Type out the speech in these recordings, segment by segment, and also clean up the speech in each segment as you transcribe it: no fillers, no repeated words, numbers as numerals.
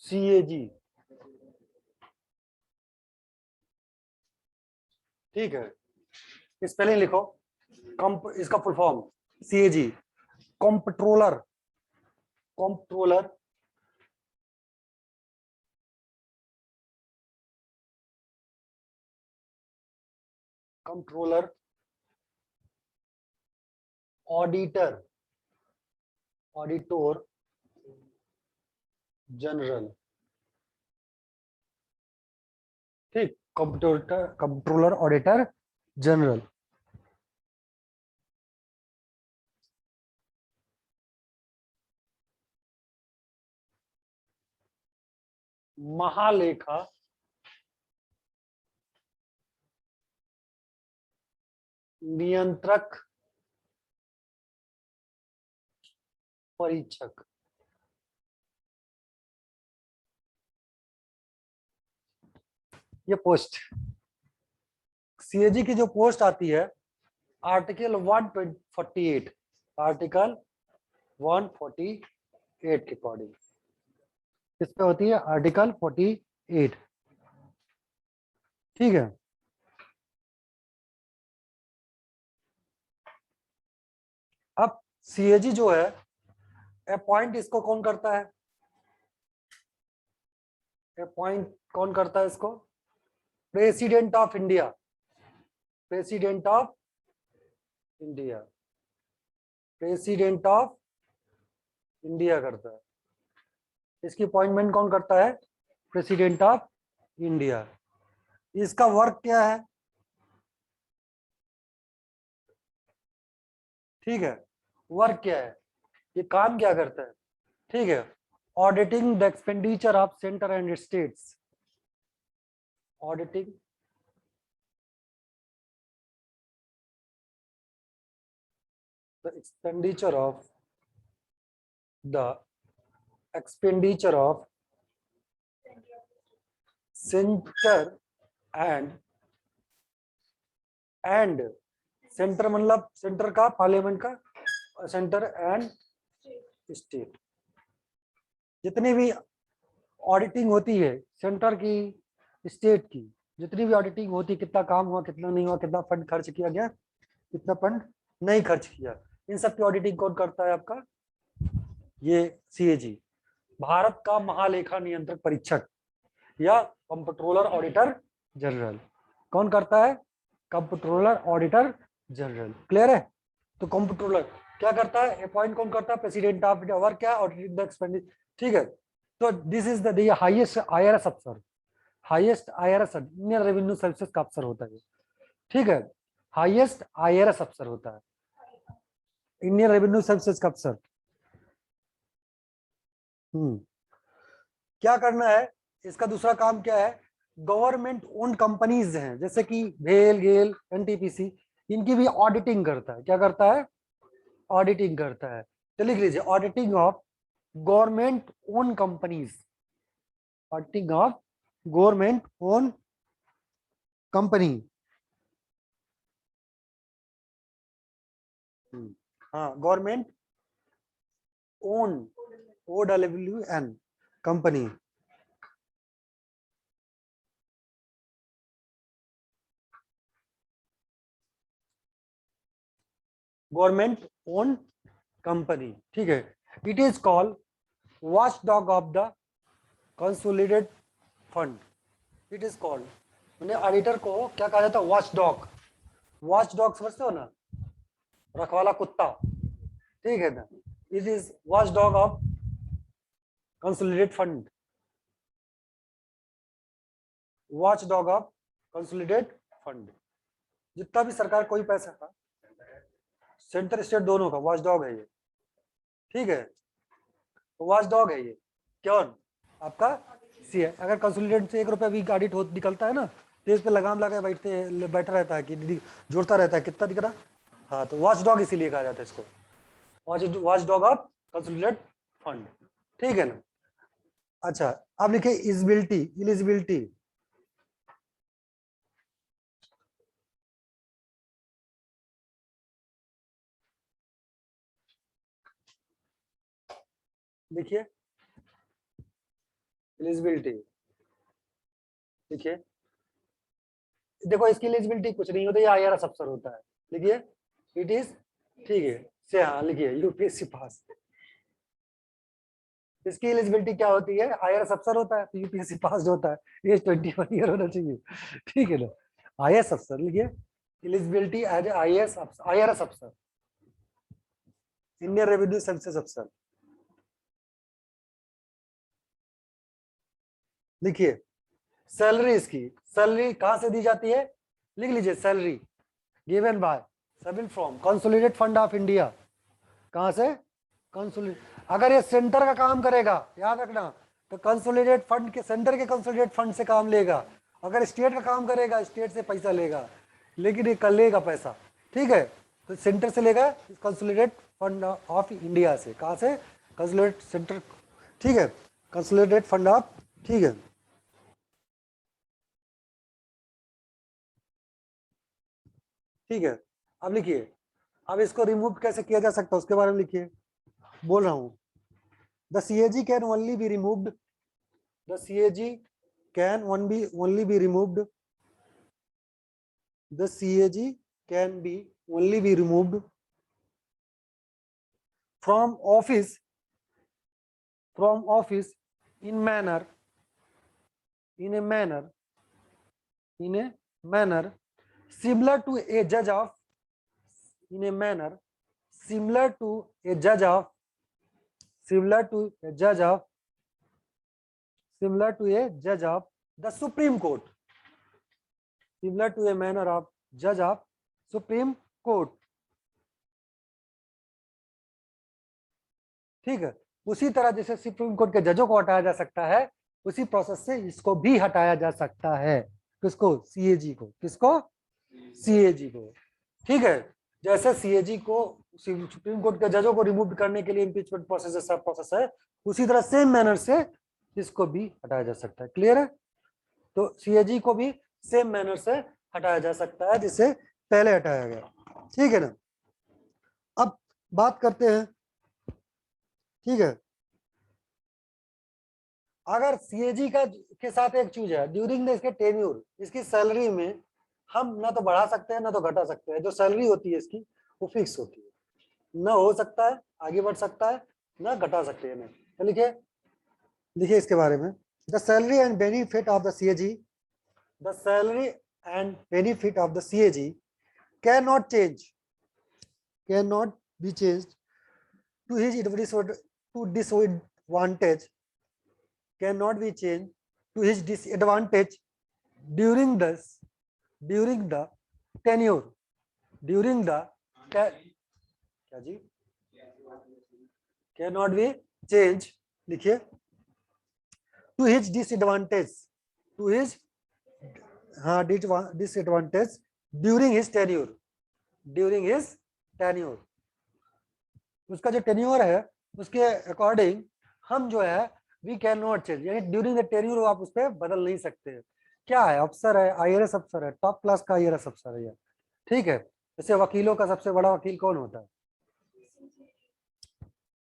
CAG, ठीक है, spelling लिखो। इसका full form CAG, controller, controller controller auditor, auditor general, ठीक, कंट्रोलर ऑडिटर जनरल। महालेखा नियंत्रक परीक्षक, ये पोस्ट CAG की जो पोस्ट आती है आर्टिकल 148, आर्टिकल 148 के अकॉर्डिंग किस पे होती है, आर्टिकल 48, ठीक है। अब CAG जो है अपॉइंट इसको कौन करता है, अपॉइंट कौन करता है इसको, president of India, president of India, president of India करता है। इसकी अपॉइंटमेंट कौन करता है, प्रेसिडेंट ऑफ इंडिया। इसका वर्क क्या है, ठीक है, वर्क क्या है, ये काम क्या करता है, ठीक है, auditing the expenditure of centre and states, auditing the expenditure of the expenditure of center and centre मतलब सेंटर का, पार्लियामेंट का, सेंटर एंड स्टेट, जितनी भी ऑडिटिंग होती है सेंटर की, स्टेट की, जितनी भी ऑडिटिंग होती है, कितना काम हुआ, कितना नहीं हुआ, कितना फंड खर्च किया गया, कितना फंड नहीं खर्च किया, इन सब की ऑडिटिंग कौन करता है, आपका ये CAG, भारत का महालेखा नियंत्रक परीक्षक या कंट्रोलर ऑडिटर जनरल कौन करता है, कंट्रोलर ऑडिटर जनरल, क्लियर है। तो कंट्रोलर क्या करता है, अपॉइंट कौन करता है, प्रेसिडेंट ऑफ इंडिया, वर्क क्या है, ऑडिटिंग द एक्सपेंडिचर, ठीक है। तो this is the highest IRS अफसर, highest IRS Indian revenue services का अफसर होता है, ठीक है, हाईएस्ट IRS अफसर होता है, इंडियन रेवेन्यू सर्विसेज का अफसर। क्या करना है, इसका दूसरा काम क्या है, गवर्नमेंट ओन कंपनीज हैं जैसे कि भेल, गेल, NTPC, इनकी भी ऑडिटिंग करता है, क्या करता है, ऑडिटिंग करता है। तो लिख लीजिए, auditing of government own companies, auditing of government own company, हाँ, government own, OWN company, government own company, ठीक है। It is called watch dog of the consolidated fund, it is called, मैंने ऑडिटर को क्या कहा जाता है, वॉच डॉग, वॉच डॉग समझते हो ना, रखवाला कुत्ता, ठीक है ना, it is watch dog of consolidated fund, watch dog of consolidated fund, जितना भी सरकार कोई पैसा का, सेंटर स्टेट दोनों का वॉच डॉग है ये, ठीक है, वॉच डॉग है ये, कौन, आपका CA। अगर कंसोलिडेट से 1 रुपया भी ऑडिट हो निकलता है ना, तो इस पे लगाम लगा बैठा रहता है कि जोड़ता रहता है कितना दिख रहा, हाँ, तो वॉच डॉग इसीलिए कहा जाता है इसको, watch dog of consolidated fund, ठीक है ना। अच्छा, अब लिखे इलिजिबिलिटी, इलिजिबिलिटी, देखिए एलिजिबिलिटी, देखिए देखो इसकी एलिजिबिलिटी कुछ नहीं होती, IRS अफसर होता है, लिखिए इट इज, ठीक है से, हाँ लिखिए यूपीएससी पास। इसकी एलिजिबिलिटी क्या होती है, IRS अफसर होता है तो यूपीएससी पास होता है, एज 21 ईयर होना चाहिए, ठीक है ना। IAS अफसर लिखिए, एलिजिबिलिटी एज IAS IRS अफसर, इंडियन रेवेन्यू सर्विसेज अफसर। लिखिए सैलरी, इसकी सैलरी कहां से दी जाती है, लिख लीजिए सैलरी गिवन बाय सबल from consolidated fund of India, कहां से, कंसोलिडेट, अगर ये सेंटर का काम करेगा याद रखना तो कंसोलिडेट फंड के, सेंटर के कंसोलिडेट फंड से काम लेगा, अगर स्टेट का काम करेगा स्टेट से पैसा लेगा, लेकिन ये कर लेगा पैसा, ठीक है, तो सेंटर से लेगा, कंसोलिडेट फंड ऑफ इंडिया से, कहां से, कंसोलिडेट सेंटर, ठीक है, कंसोलिडेट फंड ऑफ, ठीक है, ठीक है। अब लिखिए, अब इसको रिमूव कैसे किया जा सकता है उसके बारे में लिखिए, बोल रहा हूं, the CAG can only be removed, the CAG can only be removed, the CAG can be only be removed from office in manner in a manner similar to a judge of, in a manner similar to a judge of, similar to a judge of, similar to a judge of the Supreme Court, similar to a manner of judge of Supreme Court, ठीक है, उसी तरह जैसे supreme court के जजों को हटाया जा सकता है, उसी प्रोसेस से इसको भी हटाया जा सकता है, किसको, CAG को, किसको, CAG को, ठीक है, जैसे CAG को सुप्रीम कोर्ट के जजों को रिमूव करने के लिए इम्पीचमेंट प्रोसेस सब प्रोसेस है, उसी तरह सेम मैनर से इसको भी हटाया जा सकता है, क्लियर है, तो CAG को भी सेम मैनर से हटाया जा सकता है जिससे पहले हटाया गया, ठीक है ना। अब बात करते हैं, ठीक है, अगर CAG का के साथ एक चीज है, ड्यूरिंग द इसके टेन्यूर, इसकी सैलरी में हम ना तो बढ़ा सकते हैं ना तो घटा सकते हैं, जो सैलरी होती है इसकी वो फिक्स होती है, ना हो सकता है आगे बढ़ सकता है ना घटा सकते हैं, तो लिखिए, लिखिए इसके बारे में, the salary and benefit of the CAG, the salary and benefit of the CAG can not change, can not be change to his disadvantage, cannot be changed to his disadvantage during the tenure, during the क्या जी, cannot be changed, लिखिए, to his disadvantage, to his, हाँ disadvantage during his tenure, during his tenure, उसका जो tenure है उसके according हम जो है वी कैन नॉट चेंज, यानी ड्यूरिंग द टेन्योर आप उस पर बदल नहीं सकते, क्या है, अफसर है, IRS अफसर है, टॉप क्लास का IRS अफसर है, ठीक है, जैसे वकीलों का सबसे बड़ा वकील कौन होता है,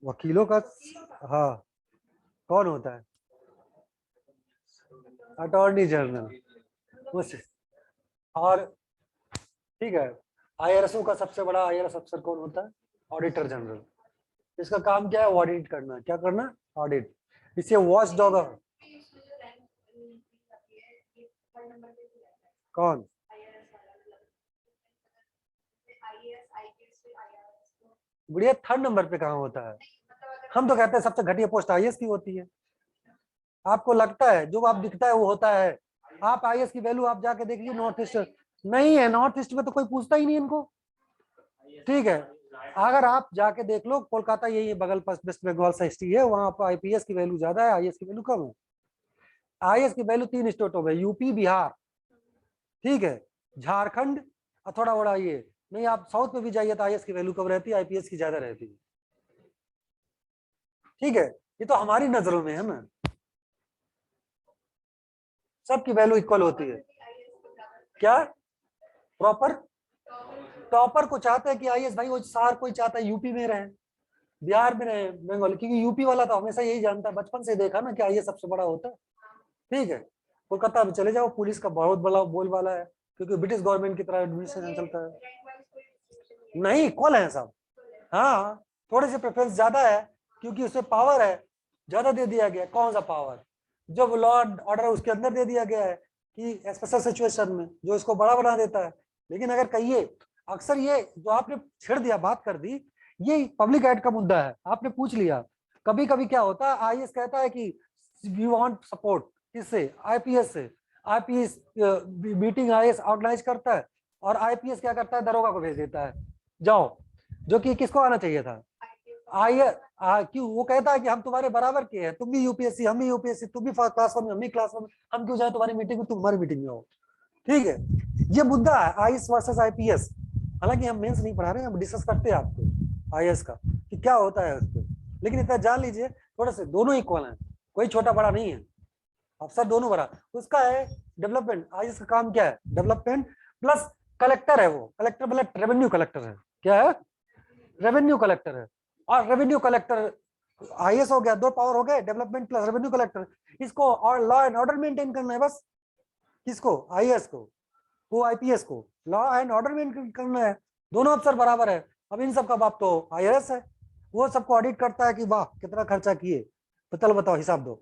वकीलों का, हाँ कौन होता है, अटॉर्नी जनरल, और ठीक है, IRSओ का सबसे बड़ा IRS अफसर कौन होता है, ऑडिटर जनरल, इसका काम क्या है, ऑडिट करना, क्या करना, ऑडिट, इसे वॉच डॉग, कौन, बढ़िया, थर्ड नंबर पे कहाँ होता है, हम तो कहते हैं सबसे घटिया पोस्ट IAS की होती है, आपको लगता है जो आप दिखता है वो होता है, आप IAS की वैल्यू आप जाके देखिए, नॉर्थ ईस्ट नहीं है, नॉर्थ ईस्ट में तो कोई पूछता ही नहीं इनको, ठीक है, अगर आप जाके देख लो कोलकाता, यही बगल पास वेस्ट बंगाल से हिस्ट्री है, वहां पर IPS की वैल्यू ज्यादा है, IAS की वैल्यू कम है, IAS की वैल्यू 3 स्टेटों में, यूपी बिहार, ठीक है, झारखंड और थोड़ा बड़ा ये नहीं, आप साउथ में भी जाइए तो IAS की वैल्यू कम रहती है, IPS की ज्यादा रहती है, ठीक है, ये तो हमारी नजरों में है ना, सबकी वैल्यू इक्वल होती है, क्या प्रॉपर, टॉपर को चाहते हैं कि IAS भाई, वो सार कोई चाहता है यूपी में रहे, बिहार में रहे, बंगाल, क्योंकि यूपी वाला तो हमेशा यही जानता है, बचपन से देखा ना कि आईएएस सबसे बड़ा होता है। ठीक है, कोलकाता में चले जाओ, पुलिस का बहुत बड़ा बोलबाला है, क्योंकि ब्रिटिश गवर्नमेंट की तरह एडमिनिस्ट्रेशन चलता है। नहीं, इक्वल है सब। हाँ, थोड़े से प्रेफरेंस ज्यादा है, क्योंकि उसमें पावर है, ज्यादा दे दिया गया। कौन सा पावर? जो लॉ ऑर्डर है उसके अंदर दे दिया गया है कि स्पेशल सिचुएशन में, जो इसको बड़ा बना देता है। लेकिन अगर कहिए, अक्सर ये जो आपने छेड़ दिया, बात कर दी, ये पब्लिक एड का मुद्दा है, आपने पूछ लिया। कभी कभी क्या होता है, आईएएस कहता है कि वी वांट सपोर्ट, किससे? आईपीएस से। आईपीएस मीटिंग आईएएस ऑर्गेनाइज करता है, और आईपीएस क्या करता है, दरोगा को भेज देता है, जाओ, जो कि किसको आना चाहिए था? आईएएस। क्यों? वो कहता है कि हम तुम्हारे बराबर के हैं, तुम भी यूपीएससी, हम भी यूपीएससी, तुम भी क्लास वन में, हम भी क्लास वन में, हम क्यों जाए तुम्हारी मीटिंग में, तुम हमारी मीटिंग में हो। ठीक है, ये मुद्दा है आईएएस वर्सेस आईपीएस। हालांकि हम मेंस नहीं पढ़ा रहे हैं, हम डिस्कस करते हैं आपको आईएएस का कि क्या होता है उसको। लेकिन इतना जान लीजिए, थोड़े से दोनों इक्वल हैं, कोई छोटा बड़ा नहीं है, अफसर दोनों बड़ा। उसका है डेवलपमेंट, आईएएस का काम क्या है? डेवलपमेंट प्लस कलेक्टर है, वो कलेक्टर मतलब रेवेन्यू कलेक्टर है। क्या है? रेवेन्यू कलेक्टर है। और रेवेन्यू कलेक्टर आईएएस हो गया, दो पावर हो गए, डेवलपमेंट प्लस रेवेन्यू कलेक्टर। इसको और लॉ एंड ऑर्डर मेंटेन करना है बस। किसको? आईएएस को। वो आईपीएस को लॉ एंड ऑर्डर मेंटेन करना है। दोनों अफसर बराबर है। अब इन सब का बाप तो आईएएस है, वो सबको ऑडिट करता है कि वाह कितना खर्चा किए, तो चलो बताओ हिसाब दो।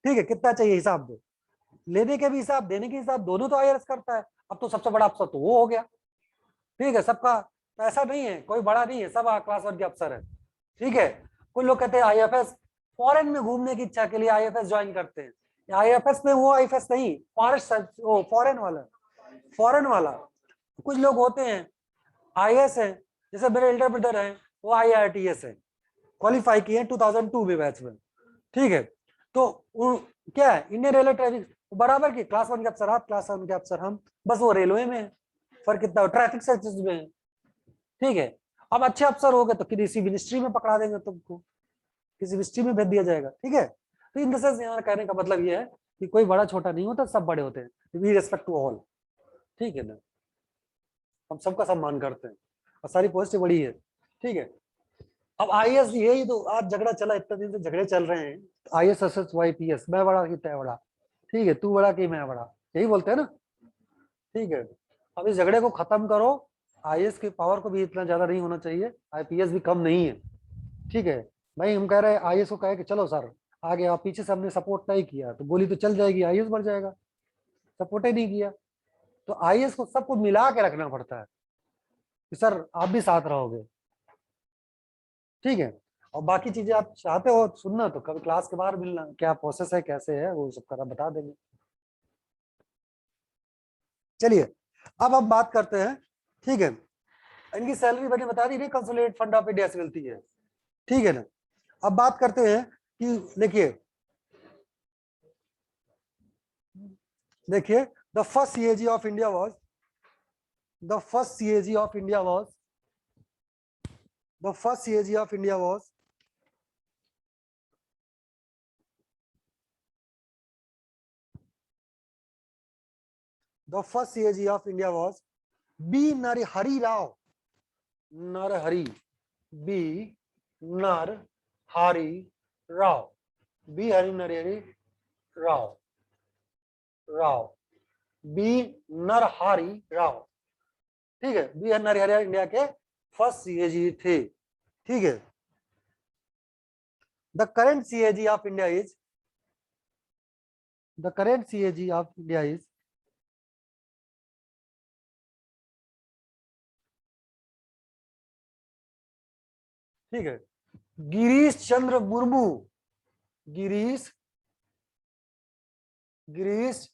ठीक है, कितना चाहिए हिसाब दो, लेने के भी हिसाब, देने के हिसाब, दोनों तो आईआरएस करता है। अब तो सबसे बड़ा अफसर तो वो हो गया। ठीक है, सबका तो ऐसा नहीं है, कोई बड़ा नहीं है, सब क्लास वन के अफसर है। ठीक है, कुछ लोग कहते हैं आईएफएस, फॉरेन में घूमने की इच्छा के लिए आईएफएस ज्वाइन करते हैं। आईएफएस में वो आईएफएस नहीं, फॉरेन वाला, फॉरेन वाला। कुछ लोग होते हैं आईएएस है, जैसे मेरे एल्डर ब्रदर हैं, वो आईआरटीएस है, क्वालिफाई किए 2002 में बैच में। ठीक है, तो क्या है, इंडियन रेलवे ट्रैफिक बराबर की, क्लास वन के अफसर आप, क्लास वन के अफसर हम, बस वो रेलवे में है, फर्क कितना, ट्रैफिक सर्विसेज में है। ठीक है, अब अच्छे अफसर हो गए तो किसी मिनिस्ट्री में पकड़ा देंगे तुमको, किसी मिनिस्ट्री में भेज दिया जाएगा। ठीक है, तो इन सेंस यहाँ कहने का मतलब ये है कि कोई बड़ा छोटा नहीं होता, सब बड़े होते हैं, वी रेस्पेक्ट टू ऑल। ठीक है ना, हम सबका सम्मान करते हैं, और सारी पोस्ट बड़ी है। ठीक है, अब आईएएस, यही तो आज झगड़ा चला, इतने दिन से झगड़े चल रहे हैं, आईएएस वर्सेस वाईपीएस, मैं बड़ा कि तय बड़ा। ठीक है, तू बड़ा कि मैं बड़ा, यही बोलते हैं ना। ठीक है, अब इस झगड़े को खत्म करो, आईएएस की पावर को भी इतना ज्यादा नहीं होना चाहिए, आईपीएस भी कम नहीं है। ठीक है भाई, हम कह रहे हैं आईएएस को कहे कि चलो सर आगे, आप पीछे से हमने सपोर्ट नहीं किया तो गोली तो चल जाएगी, आईएएस बढ़ जाएगा, सपोर्ट ही नहीं किया। तो आईएएस को सब कुछ मिला के रखना पड़ता है कि सर आप भी साथ रहोगे। ठीक है, और बाकी चीजें आप चाहते हो सुनना तो कभी क्लास के बाहर मिलना, क्या प्रोसेस है, कैसे है, वो सब करा बता देंगे। चलिए, अब हम बात करते हैं। ठीक है, इनकी सैलरी मैंने बता दी, कंसोलिडेटेड फंड ऑफ इंडिया से मिलती है। ठीक है ना, अब बात करते हैं कि देखिए, the first CAG of India was, the first CAG of India was, the first CAG of India was the first CAG of India was B. Narhari Rao. Narhari. B. Narhari Rao. B. Hari Narhari Rao. Rao. B. Narhari Rao. ठीक है, B Narhari India के first CAG थे। ठीक है, the current CAG of India is, the current CAG of India is, ठीक है, गिरीश चंद्र मुर्मू। गिरीश, गिरीश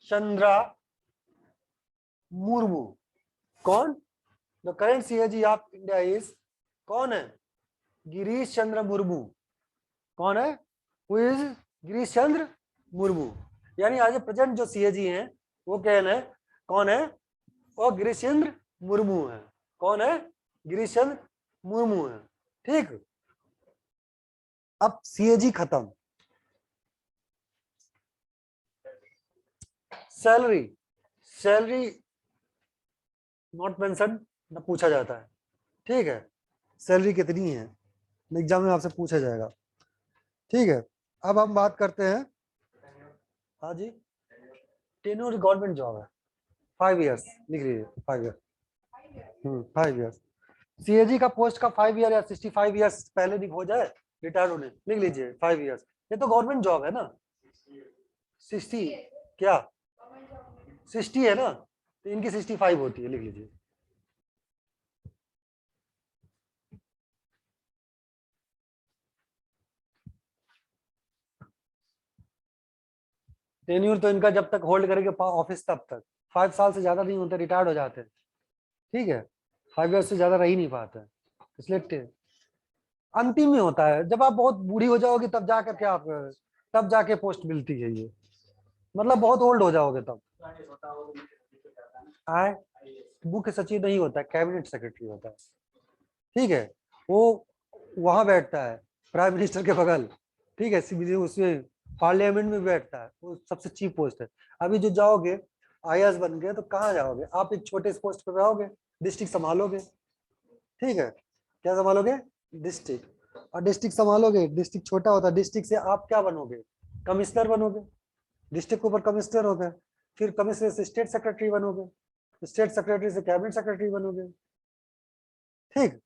चंद्रा मुर्मू। कौन? The current CAG of India is, कौन है? गिरीश चंद्र मुर्मू। कौन है? Who is Girish Chandra Murmu. यानी आज प्रेजेंट जो सीएजी हैं वो कौन है? वो गिरीश चंद्र मुर्मू है। कौन है? गिरीश चंद्र मुर्मू है। ठीक, अब सीएजी खत्म। सैलरी, सैलरी नॉट मेंशन, न पूछा जाता है। ठीक है, सैलरी कितनी है? एग्जाम में आपसे पूछा जाएगा। ठीक है, अब हम बात करते हैं। हाँ जी, टेन्योर गवर्नमेंट जॉब है, 5 इयर्स लिख लीजिए, 5 ईयर। 5 इयर्स। सीएजी का पोस्ट का 5 ईयर या 65 इयर्स पहले नहीं हो जाए रिटायर होने, लिख लीजिए 5 इयर्स। ये तो गवर्नमेंट जॉब है ना। 60 क्या 60 है ना, तो इनकी 65 होती है, लिख लीजिए। टेन्योर तो इनका जब तक होल्ड करेंगे ऑफिस तब तक, 5 साल से ज्यादा नहीं होते, रिटायर्ड हो जाते हैं। ठीक है, 5 इयर्स से ज्यादा रह ही नहीं पाते हैं, इसलिए अंतिम में होता है। जब आप बहुत बूढ़ी हो जाओगे तब जाकर के आप, तब जाके पोस्ट मिलती है ये, मतलब बहुत ओल्ड हो जाओगे तब। आए, मुख्य सचिव नहीं होता है, कैबिनेट सेक्रेटरी होता है। ठीक है, वो वहां बैठता है प्राइम मिनिस्टर के बगल। ठीक है, सीधे उसमें पार्लियामेंट में बैठता है, वो सबसे चीफ पोस्ट है। अभी जो जाओगे आईएएस बन गए तो कहाँ जाओगे आप, एक छोटे से पोस्ट पर रहोगे, डिस्ट्रिक्ट संभालोगे। ठीक है, क्या संभालोगे, डिस्ट्रिक्ट। और डिस्ट्रिक्ट संभालोगे, डिस्ट्रिक्ट छोटा होता है, डिस्ट्रिक्ट से आप क्या बनोगे, कमिश्नर बनोगे। डिस्ट्रिक्ट के ऊपर कमिश्नर होता है, फिर कमिश्नर से स्टेट सेक्रेटरी बनोगे, स्टेट सेक्रेटरी से कैबिनेट सेक्रेटरी बनोगे। ठीक,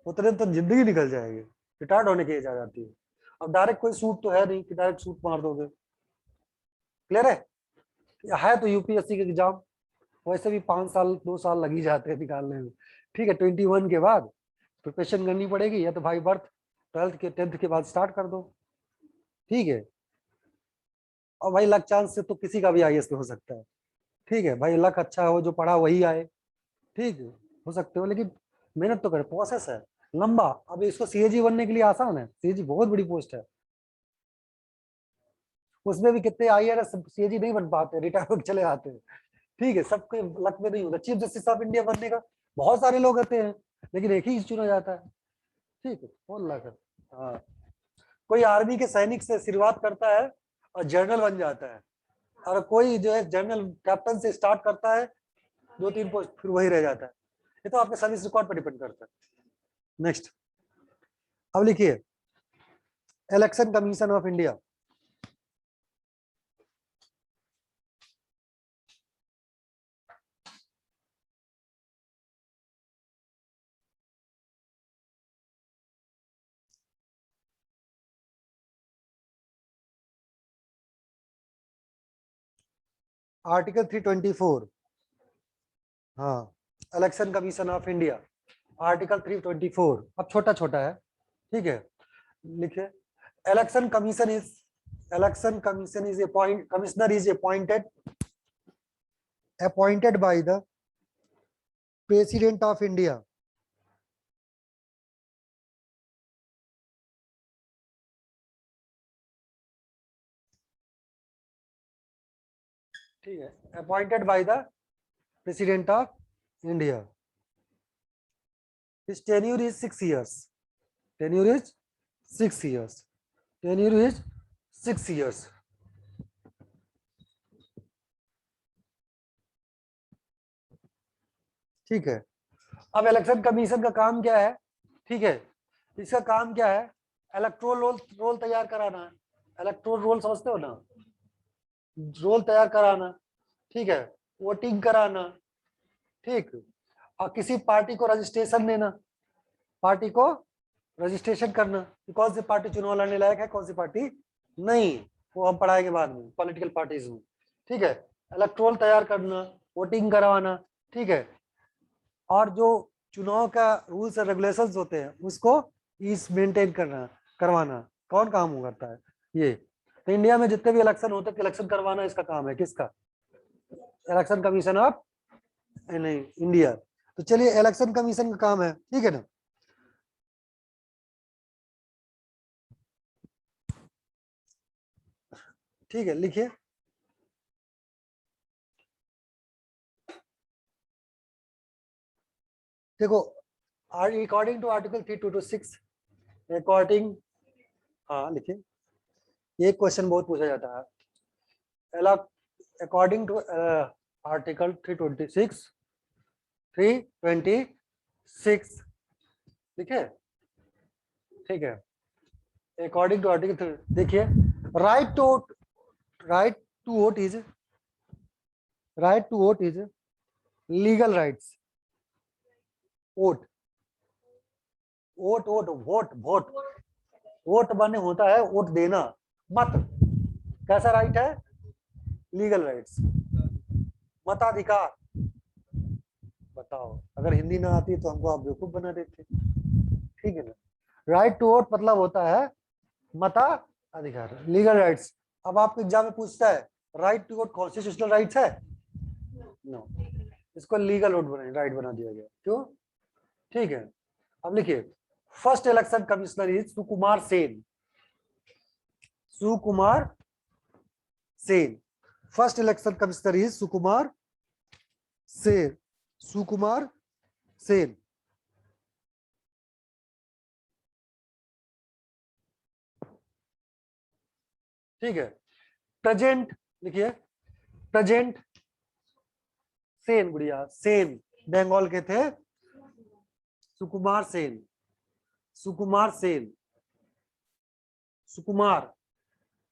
उतने तो जिंदगी निकल जाएगी, रिटायर्ड होने की एज आ जाती है। अब डायरेक्ट कोई सूट तो है नहीं कि डायरेक्ट सूट मार दोगे। क्लियर है तो यूपीएससी के एग्जाम वैसे भी 5 साल 2 साल लग ही जाते हैं निकालने में। ठीक है, 21 के बाद प्रिपरेशन करनी पड़ेगी, या तो भाई बर्थ 12th के 10th के बाद स्टार्ट कर दो। ठीक है, और भाई लक चांस से तो किसी का भी आईएएस हो सकता है। ठीक है भाई, लक अच्छा हो, जो पढ़ा वही आए। ठीक है, हो सकते हो, लेकिन मेहनत तो करे, प्रोसेस है लंबा। अब इसको सीएजी बनने के लिए आसान है, सीएजी बहुत बड़ी पोस्ट है। उसमें भी कितने आईआरएस सीएजी नहीं बन पाते, रिटायर होकर चले आते हैं। ठीक है, सबके लक में नहीं होता। चीफ जस्टिस ऑफ इंडिया बनने का बहुत सारे लोग होते हैं, लेकिन एक ही चुना जाता है। ठीक है, बहुत लक है। हाँ, कोई आर्मी के सैनिक से शुरुआत करता है और जनरल बन जाता है, और कोई जो है जनरल कैप्टन से स्टार्ट करता है, 2-3 पोस्ट फिर वही रह जाता है। ये तो आपके सर्विस रिकॉर्ड पर डिपेंड करता है। नेक्स्ट, अब लिखिए, election commission of India. Article 324, हाँ, election commission of India, article 324। अब छोटा छोटा है। ठीक है, लिखिए, election commission is, election commission is appoint, commissioner is appointed by the president of India. ठीक है, appointed by the president of India. His tenure is 6 years. Tenure is 6 years. Tenure is 6 years. ठीक है, अब election commission का काम क्या है। ठीक है, इसका काम क्या है, इलेक्ट्रोल रोल तैयार कराना है। इलेक्ट्रोल रोल समझते हो ना, रोल तैयार कराना। ठीक है, वोटिंग कराना। ठीक, और किसी पार्टी को रजिस्ट्रेशन देना, पार्टी को रजिस्ट्रेशन करना कि कौन सी पार्टी चुनाव लड़ने लायक है, कौन सी पार्टी नहीं, वो हम पढ़ाएंगे बाद में पॉलिटिकल पार्टीज में। ठीक है, इलेक्ट्रोल तैयार करना, वोटिंग करवाना। ठीक है, और जो चुनाव का रूल्स एंड रेगुलेशंस होते हैं उसको इस मेंटेन करना, करवाना, कौन काम करता है ये। तो इंडिया में जितने भी इलेक्शन होते हैं, इलेक्शन करवाना इसका काम है, किसका, इलेक्शन कमीशन ऑफ नहीं इंडिया। तो चलिए, इलेक्शन कमीशन का काम है। ठीक है ना, ठीक है, लिखिए, देखो, अकॉर्डिंग टू आर्टिकल 326, अकॉर्डिंग, हाँ लिखिए, एक क्वेश्चन बहुत पूछा जाता है, अकॉर्डिंग टू आर्टिकल 326, 326, लिखे, ठीक है, अकॉर्डिंग टू आर्टिकल, देखिए right to right to vote is legal rights. Vote vote vote vote vote vote माने होता है वोट देना, मत। कैसा राइट है? लीगल राइट्स, मताधिकार। बताओ, अगर हिंदी ना आती तो हमको आप बेवकूफ बना देते, ठीक है ना। राइट टू वोट मतलब होता है मताधिकार, लीगल राइट्स। अब आपको एग्जाम में पूछता है right to vote constitutional rights है? नो, इसको लीगल वोट राइट बना दिया गया। क्यों? ठीक है, अब लिखिए, first election commissioner is Sukumar Sen. Sukumar Sen, first election commissioner is Sukumar Sen. Sukumar Sen. ठीक है, प्रेजेंट लिखिए, प्रेजेंट सेन, गुड़िया सेन बंगाल के थे, सुकुमार सेन। सुकुमार सेन, सुकुमार,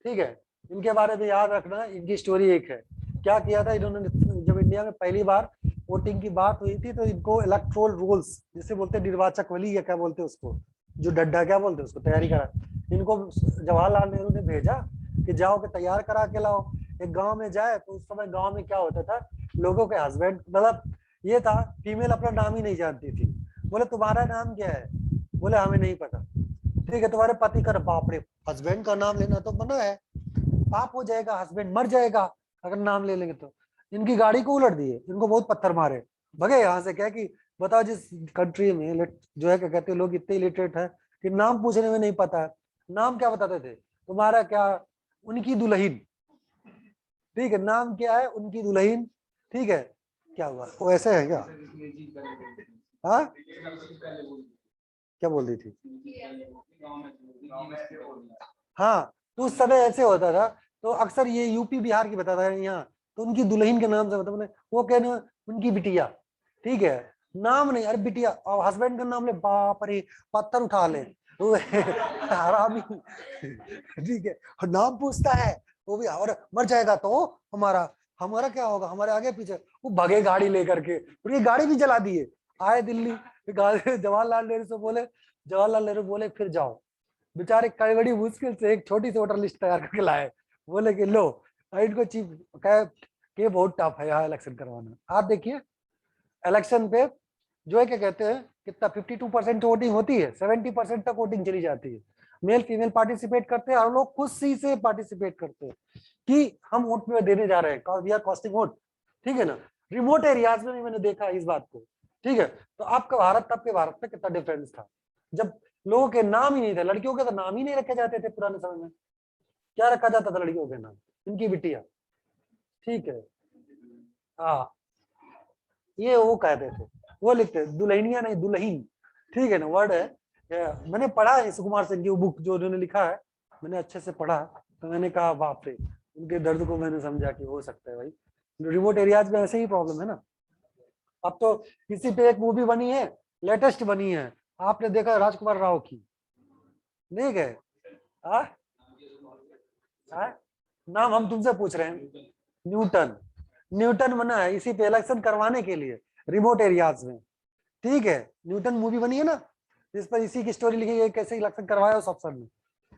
ठीक है। इनके बारे में याद रखना, इनकी स्टोरी एक है। क्या किया था इन्होंने, जब इंडिया में पहली बार वोटिंग की बात हुई थी तो इनको इलेक्ट्रोल रोल्स, जिसे बोलते हैं निर्वाचक वली, या क्या बोलते हैं उसको, जो डड्डा क्या बोलते हैं उसको, तैयारी करा। इनको जवाहरलाल नेहरू ने भेजा कि जाओ के तैयार करा के लाओ। एक गांव में जाए तो उस समय गांव में क्या होता था, लोगों के हस्बैंड, मतलब ये था, फीमेल अपना नाम ही नहीं जानती थी। बोले तुम्हारा नाम क्या है? बोले हमें नहीं पता। ठीक है, तुम्हारे पति का, बाप रे, हस्बैंड का नाम लेना तो मना है, पाप हो जाएगा, हस्बैंड मर जाएगा अगर नाम ले लेंगे तो। इनकी गाड़ी को उलट दिए, इनको बहुत पत्थर मारे, भगे यहाँ से। क्या कि बताओ, जिस कंट्री में जो है क्या कहते हैं, लोग इतने इलिटरेट है कि नाम पूछने में नहीं पता है। नाम क्या बताते थे? तुम्हारा क्या? उनकी दुल्हन। ठीक है, नाम क्या है? उनकी दुल्हन। ठीक है, क्या हुआ, वो ऐसे है क्या? हाँ, क्या बोल रही थी? हाँ, तो उस समय ऐसे होता था। तो अक्सर ये यूपी बिहार की बताता है यहाँ, तो उनकी दुल्हन के नाम से मतलब वो कहने, उनकी बिटिया। ठीक है, नाम नहीं, अरे बिटिया, और हस्बैंड का नाम ले, बाप रे, पत्थर उठा ले वो हरामी। ठीक है, और नाम पूछता है वो भी, और मर जाएगा तो हमारा हमारा क्या होगा, हमारे आगे पीछे। वो भगे गाड़ी लेकर के, और ये गाड़ी भी जला दिए। आए दिल्ली, जवाहरलाल नेहरू से बोले, जवाहरलाल नेहरू बोले फिर जाओ। बेचारे कड़ी मुश्किल से एक छोटी सी वोटर लिस्ट तैयार करके लाए। बोले कि लो, इनको चीफ कहे कि बहुत टफ है यहाँ इलेक्शन करवाना। आप देखिए, इलेक्शन पे जो है क्या कहते हैं, कितना 52% वोटिंग होती है, 70% तक वोटिंग चली जाती है। मेल फीमेल पार्टिसिपेट करते हैं, और लोग खुशी से पार्टिसिपेट करते हैं कि हम वोट में देने जा रहे हैं, वी आर कास्टिंग वोट। ठीक है ना। रिमोट एरियाज में भी मैंने देखा इस बात को। ठीक है, तो आपका भारत, तब के भारत में कितना डिफरेंस था, जब लोगों के नाम ही नहीं थे, लड़कियों के तो नाम ही नहीं रखे जाते थे पुराने समय में। क्या रखा जाता था लड़कियों के नाम? इनकी बिटिया। ठीक है, हाँ, ये वो कहते थे, वो लिखते दुल्हनिया नहीं, दुल्हीन। ठीक है ना, वर्ड है। मैंने पढ़ा है सुकुमार सेन की बुक, जो उन्होंने लिखा है, मैंने अच्छे से पढ़ा। तो मैंने कहा बाप रे, उनके दर्द को मैंने समझा कि हो सकता है भाई, रिमोट एरियाज में ऐसे ही प्रॉब्लम है ना। अब तो इसी पे एक मूवी बनी है, लेटेस्ट बनी है, आपने देखा राजकुमार राव की? नहीं गए? हाँ, नाम हम तुमसे पूछ रहे हैं। न्यूटन। न्यूटन बना है इसी पे इलेक्शन करवाने के लिए, रिमोट एरियाज में। ठीक है, न्यूटन मूवी बनी है ना, जिस पर इसी की स्टोरी लिखी गई, कैसे इलेक्शन करवाया उस अफसर ने।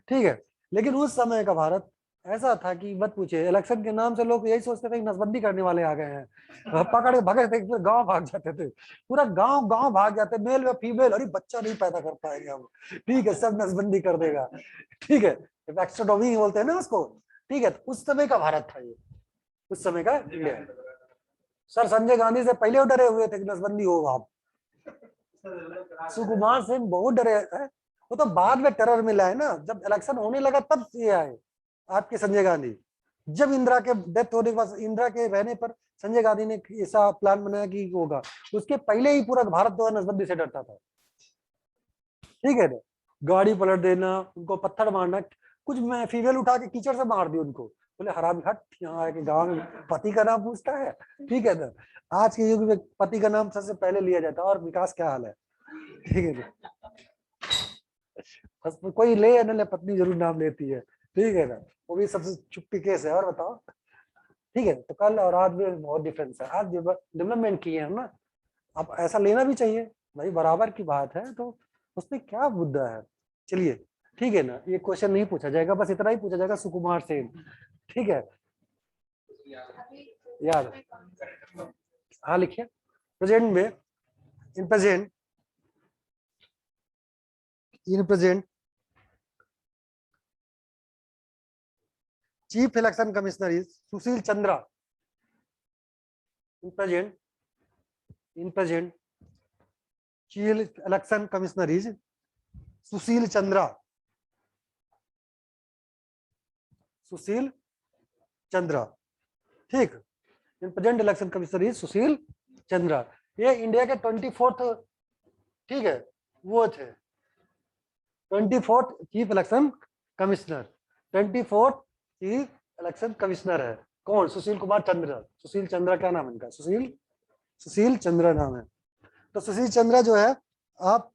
ठीक है, लेकिन उस समय का भारत ऐसा था कि मत पूछे, इलेक्शन के नाम से लोग यही सोचते थे कि नसबंदी करने वाले आ गए हैं, पकड़ के भगे थे, पूरे गांव भाग जाते थे, पूरा गांव गांव भाग जाते, मेल व फीमेल, अरे बच्चा नहीं पैदा कर पाएंगे हम। ठीक है, सब नसबंदी कर देगा। ठीक है, एक्सट्रोटॉमी बोलते हैं ना उसको। ठीक है, तो उस समय का भारत था ये, उस समय का इंडिया। सर संजय गांधी से पहले वो डरे हुए थे कि नसबंदी होगा। आप सुकुमार सिंह बहुत डरे हैं, वो तो बाद में टेरर मिला है ना, जब इलेक्शन होने लगा तब ये आए आपके संजय गांधी। जब इंदिरा के डेथ होने के बाद, इंदिरा के रहने पर संजय गांधी ने ऐसा प्लान बनाया कि होगा, उसके पहले ही पूरा भारत जो है नसबंदी से डरता था। ठीक है ना, गाड़ी पलट देना, उनको पत्थर मारना, कुछ मैं फीमेल उठा के कीचड़ से मार दी उनको, बोले हरामी हट, यहाँ आके गाँव में पति का नाम पूछता है। ठीक है ना, आज के युग में पति का नाम सबसे पहले लिया जाता है। और विकास क्या हाल है? ठीक है ना, बस कोई ले या न ले, पत्नी जरूर नाम लेती है, ठीक है ना, वो भी सबसे चुप्पी केस है। और बताओ, ठीक है, तो कल और आज में बहुत डिफरेंस है, आज डेवलपमेंट किए हैं ना, अब ऐसा लेना भी चाहिए भाई, बराबर की बात है, तो उसमें क्या मुद्दा है। चलिए ठीक है ना, ये क्वेश्चन नहीं पूछा जाएगा, बस इतना ही पूछा जाएगा, सुकुमार सेन, ठीक है, याद है? हाँ लिखिए, प्रेजेंट में, in present, in present chief election commissioner is Sushil Chandra, in present, in present chief election commissioner is Sushil Chandra, Sushil Chandra, ठीक, in present election commissioner is Sushil Chandra. ये इंडिया के 24th, ठीक है, वो थे 24th chief election commissioner, 24th chief election commissioner है कौन, सुशील कुमार चंद्रा, सुशील चंद्रा क्या नाम है इनका, सुशील, सुशील चंद्रा नाम है। तो सुशील चंद्रा जो है आप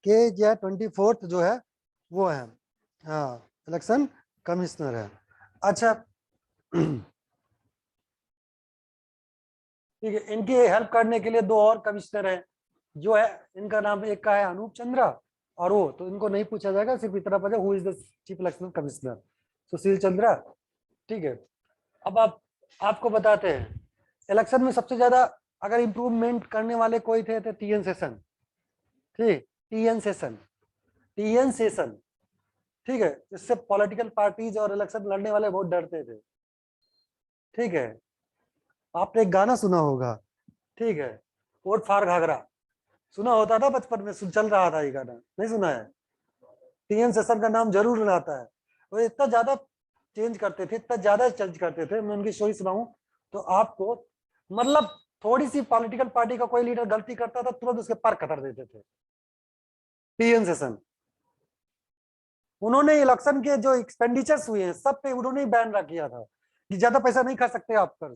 के जो है 24th जो है वो है, हाँ, इलेक्शन कमिश्नर है। अच्छा ठीक है, इनकी हेल्प करने के लिए दो और कमिश्नर हैं, जो है इनका नाम, एक का है अनूप चंद्रा, और वो तो इनको नहीं पूछा जाएगा, सिर्फ इतना पता who is the chief election commissioner, Sushil Chandra, ठीक है। अब आप, आपको बताते हैं, इलेक्शन में सबसे ज्यादा अगर इंप्रूवमेंट करने वाले कोई थे तो टीएन सेशन, ठीक, टीएन सेशन, टीएन सेशन, ठीक है, इससे पॉलिटिकल पार्टीज और इलेक्शन लड़ने वाले बहुत डरते थे, ठीक है। आपने एक गाना सुना होगा, ठीक है, वोट फार घाघरा, सुना होता था बचपन में, चल रहा था ये गाना, नहीं सुना है? टीएन सेशन का नाम जरूर आता है, वो इतना ज्यादा चेंज करते थे, इतना ज्यादा चेंज करते थे, मैं उनकी स्टोरी सुनाऊं तो आपको, मतलब थोड़ी सी पॉलिटिकल पार्टी का कोई लीडर गलती करता था, तुरंत उसके पर कतर देते थे, टीएन सेशन। उन्होंने इलेक्शन के जो एक्सपेंडिचर्स हुए हैं सब पे उन्होंने बैन रख किया था कि ज्यादा पैसा नहीं खा सकते आप पर,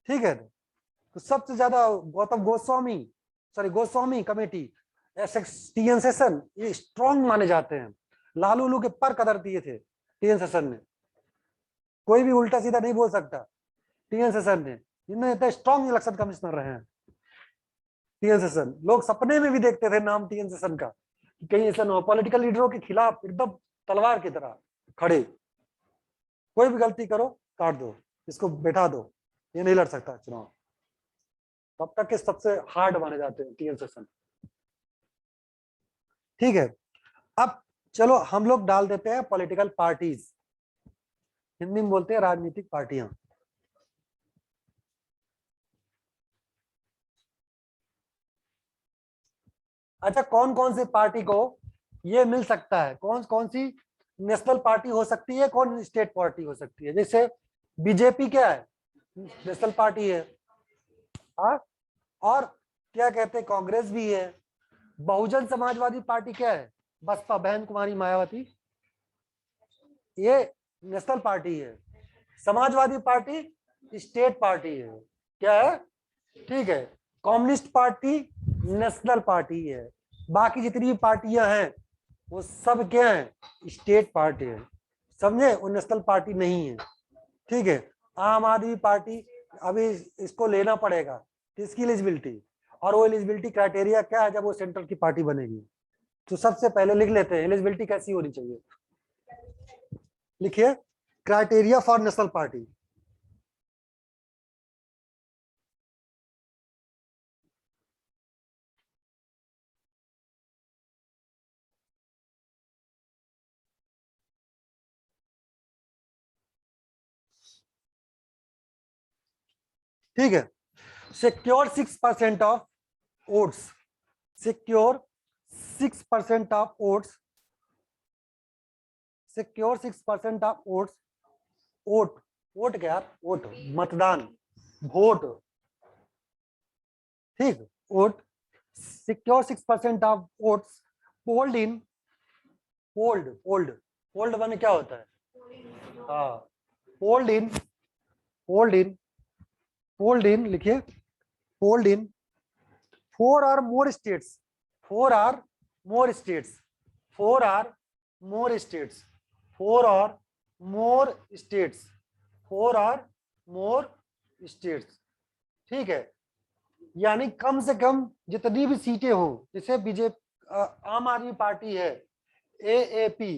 ठीक है। तो सबसे ज्यादा Gautam Goswami, sorry Goswami committee, TN session, ये स्ट्रॉन्ग माने जाते हैं, लालू उलू के पर कदर दिए थे टीएन सेशन ने, कोई भी उल्टा सीधा नहीं बोल सकता, टीएन सेशन ने, इन्होंने इतने स्ट्रॉन्ग इलेक्शन कमिश्नर रहे हैं टीएन सेशन। लोग सपने में भी देखते थे नाम टीएन सेशन का, कि कहीं ऐसा ना हो, पॉलिटिकल लीडरों के खिलाफ एकदम तलवार की तरह खड़े, कोई भी गलती करो काट दो, इसको बैठा दो, ये नहीं लड़ सकता चुनाव, तब तक के सबसे हार्ड माने जाते हैं टीएन सेशन, ठीक है। अब चलो हम लोग डाल देते हैं पॉलिटिकल पार्टीज, हिंदी में बोलते हैं राजनीतिक पार्टियां। अच्छा, कौन कौन से पार्टी को ये मिल सकता है, कौन कौन सी नेशनल पार्टी हो सकती है, कौन स्टेट पार्टी हो सकती है? जैसे बीजेपी क्या है, नेशनल पार्टी है, हाँ, और क्या कहते हैं, कांग्रेस भी है, बहुजन समाजवादी पार्टी क्या है, बसपा, बहन कुमारी मायावती, ये नेशनल पार्टी है, समाजवादी पार्टी स्टेट पार्टी है, क्या है, ठीक है, कम्युनिस्ट पार्टी नेशनल पार्टी है, बाकी जितनी भी पार्टियां हैं वो सब क्या है, स्टेट पार्टी है, समझे, वो नेशनल पार्टी नहीं है, ठीक है। आम आदमी पार्टी, अभी इसको लेना पड़ेगा किसकी एलिजिबिलिटी, और वो एलिजिबिलिटी क्राइटेरिया क्या है जब वो सेंट्रल की पार्टी बनेगी, तो सबसे पहले लिख लेते हैं एलिजिबिलिटी कैसी होनी चाहिए, लिखिए, क्राइटेरिया फॉर नेशनल पार्टी, ठीक है, secure 6% of votes, secure 6% of votes, secure 6% of votes, vote, vote क्या, वोट मतदान, वोट, ठीक, vote, secure 6% of votes polled in, polled, polled, polled माने क्या होता है, हाँ, polled in, polled in, polled in लिखिए, polled in 4 or more states, 4 or more states, 4 or more states, 4 or more states, 4 or more states। ठीक है, यानी कम से कम जितनी भी सीटें हो, जैसे बीजेपी आम आदमी पार्टी है एएपी,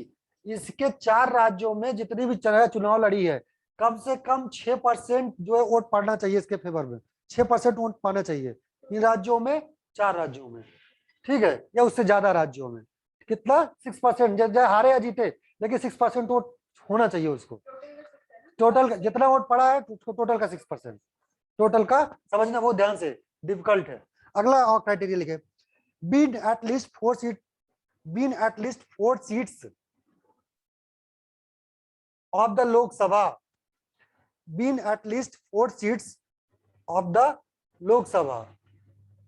इसके 4 राज्यों में जितनी भी चुनाव लड़ी है, कम से कम 6% जो है वोट पड़ना चाहिए इसके फेवर में, 6% वोट पाना चाहिए इन राज्यों में, 4 राज्यों में, ठीक है, या उससे ज्यादा राज्यों में। कितना? 6%, हारे या जीते, लेकिन 6% वोट होना चाहिए उसको। टोटल जितना वोट पड़ा है उसको टोटल का 6%, टोटल का समझना बहुत ध्यान से, डिफिकल्ट है। अगला और क्राइटेरिया लिखे, been at least 4 seat, been at least 4 seats of the Lok Sabha, been at least 4 seats of the Lok Sabha,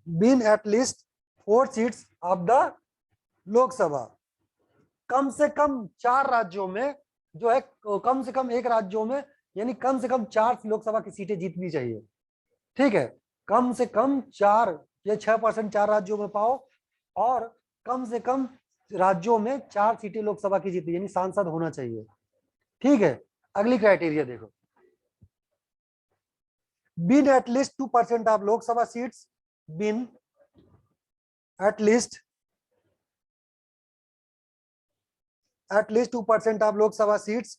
been at least 4 seats of the Lok Sabha। कम से कम 4 राज्यों में जो है, कम से कम एक राज्यों में, यानी कम से कम 4 लोकसभा की सीटें जीतनी चाहिए, ठीक है, कम से कम 4 या 6% 4 राज्यों में पाओ, और कम से कम राज्यों में 4 सीटें लोकसभा की जीती, यानी सांसद होना चाहिए, ठीक है। अगली क्राइटेरिया देखो, been at least 2% of Lok Sabha seats, been at least 2% of Lok Sabha seats,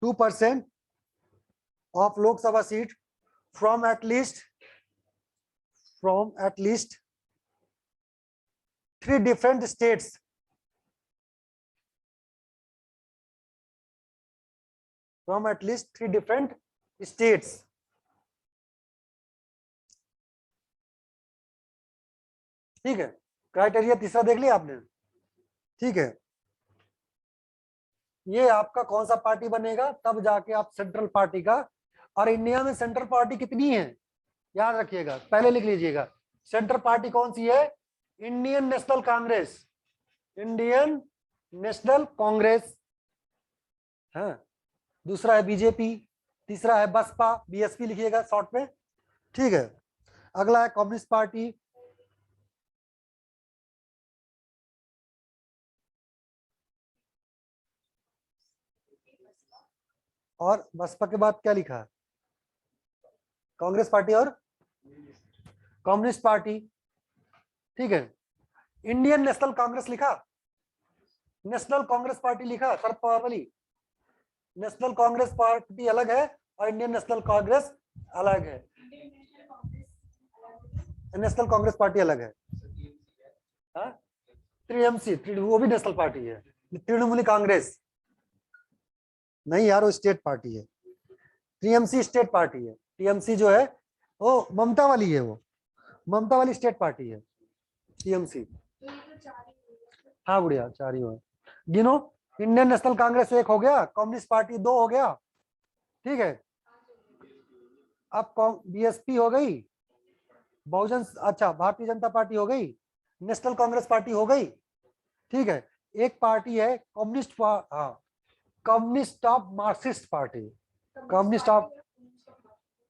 2% of Lok Sabha seat from at least 3 different states, from at least 3 different states, ठीक है। क्राइटेरिया तीसरा देख लिया आपने, ठीक है। ये आपका कौन सा पार्टी बनेगा, तब जाके आप सेंट्रल पार्टी का, और इंडिया में सेंट्रल पार्टी कितनी है याद रखिएगा, पहले लिख लीजिएगा, सेंट्रल पार्टी कौन सी है, Indian National Congress, Indian National Congress, हाँ, दूसरा है बीजेपी, तीसरा है बसपा, बीएसपी लिखिएगा शॉर्ट में, ठीक है। अगला है कम्युनिस्ट पार्टी, और बसपा के बाद क्या लिखा है, कांग्रेस पार्टी और कम्युनिस्ट पार्टी, ठीक है। इंडियन नेशनल कांग्रेस लिखा, नेशनल कांग्रेस पार्टी लिखा, शरद पवार वाली, नेशनल कांग्रेस पार्टी अलग है और इंडियन नेशनल कांग्रेस अलग है, नेशनल कांग्रेस पार्टी अलग है, हाँ, टीएमसी वो भी नेशनल पार्टी है, तृणमूली कांग्रेस नहीं यार, वो स्टेट पार्टी है, टीएमसी स्टेट पार्टी है, टीएमसी जो है वो ममता वाली है, वो ममता वाली स्टेट पार्टी है टीएमसी, हाँ बुढ़िया 4 ही हो, गिनो, इंडियन नेशनल कांग्रेस 1 हो गया, कम्युनिस्ट पार्टी 2 हो गया, ठीक है। अब बीएसपी हो गई, बहुजन, अच्छा भारतीय जनता पार्टी हो गई, नेशनल कांग्रेस पार्टी हो गई, ठीक है। एक पार्टी है कम्युनिस्ट, हाँ, communist of Marxist party, communist of,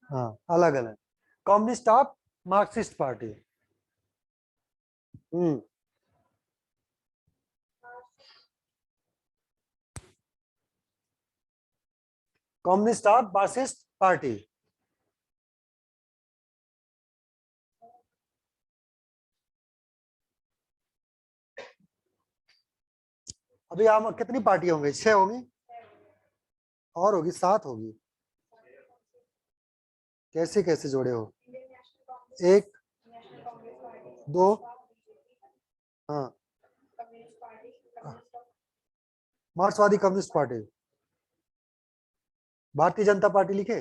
हाँ अलग अलग, communist of Marxist party, communist of Marxist party, अभी हम कितनी पार्टी होंगी, 6 होंगी, और होगी 7 होगी, कैसे कैसे जोड़े हो, 1 2, हाँ, मार्क्सवादी कम्युनिस्ट पार्टी, भारतीय जनता पार्टी लिखे,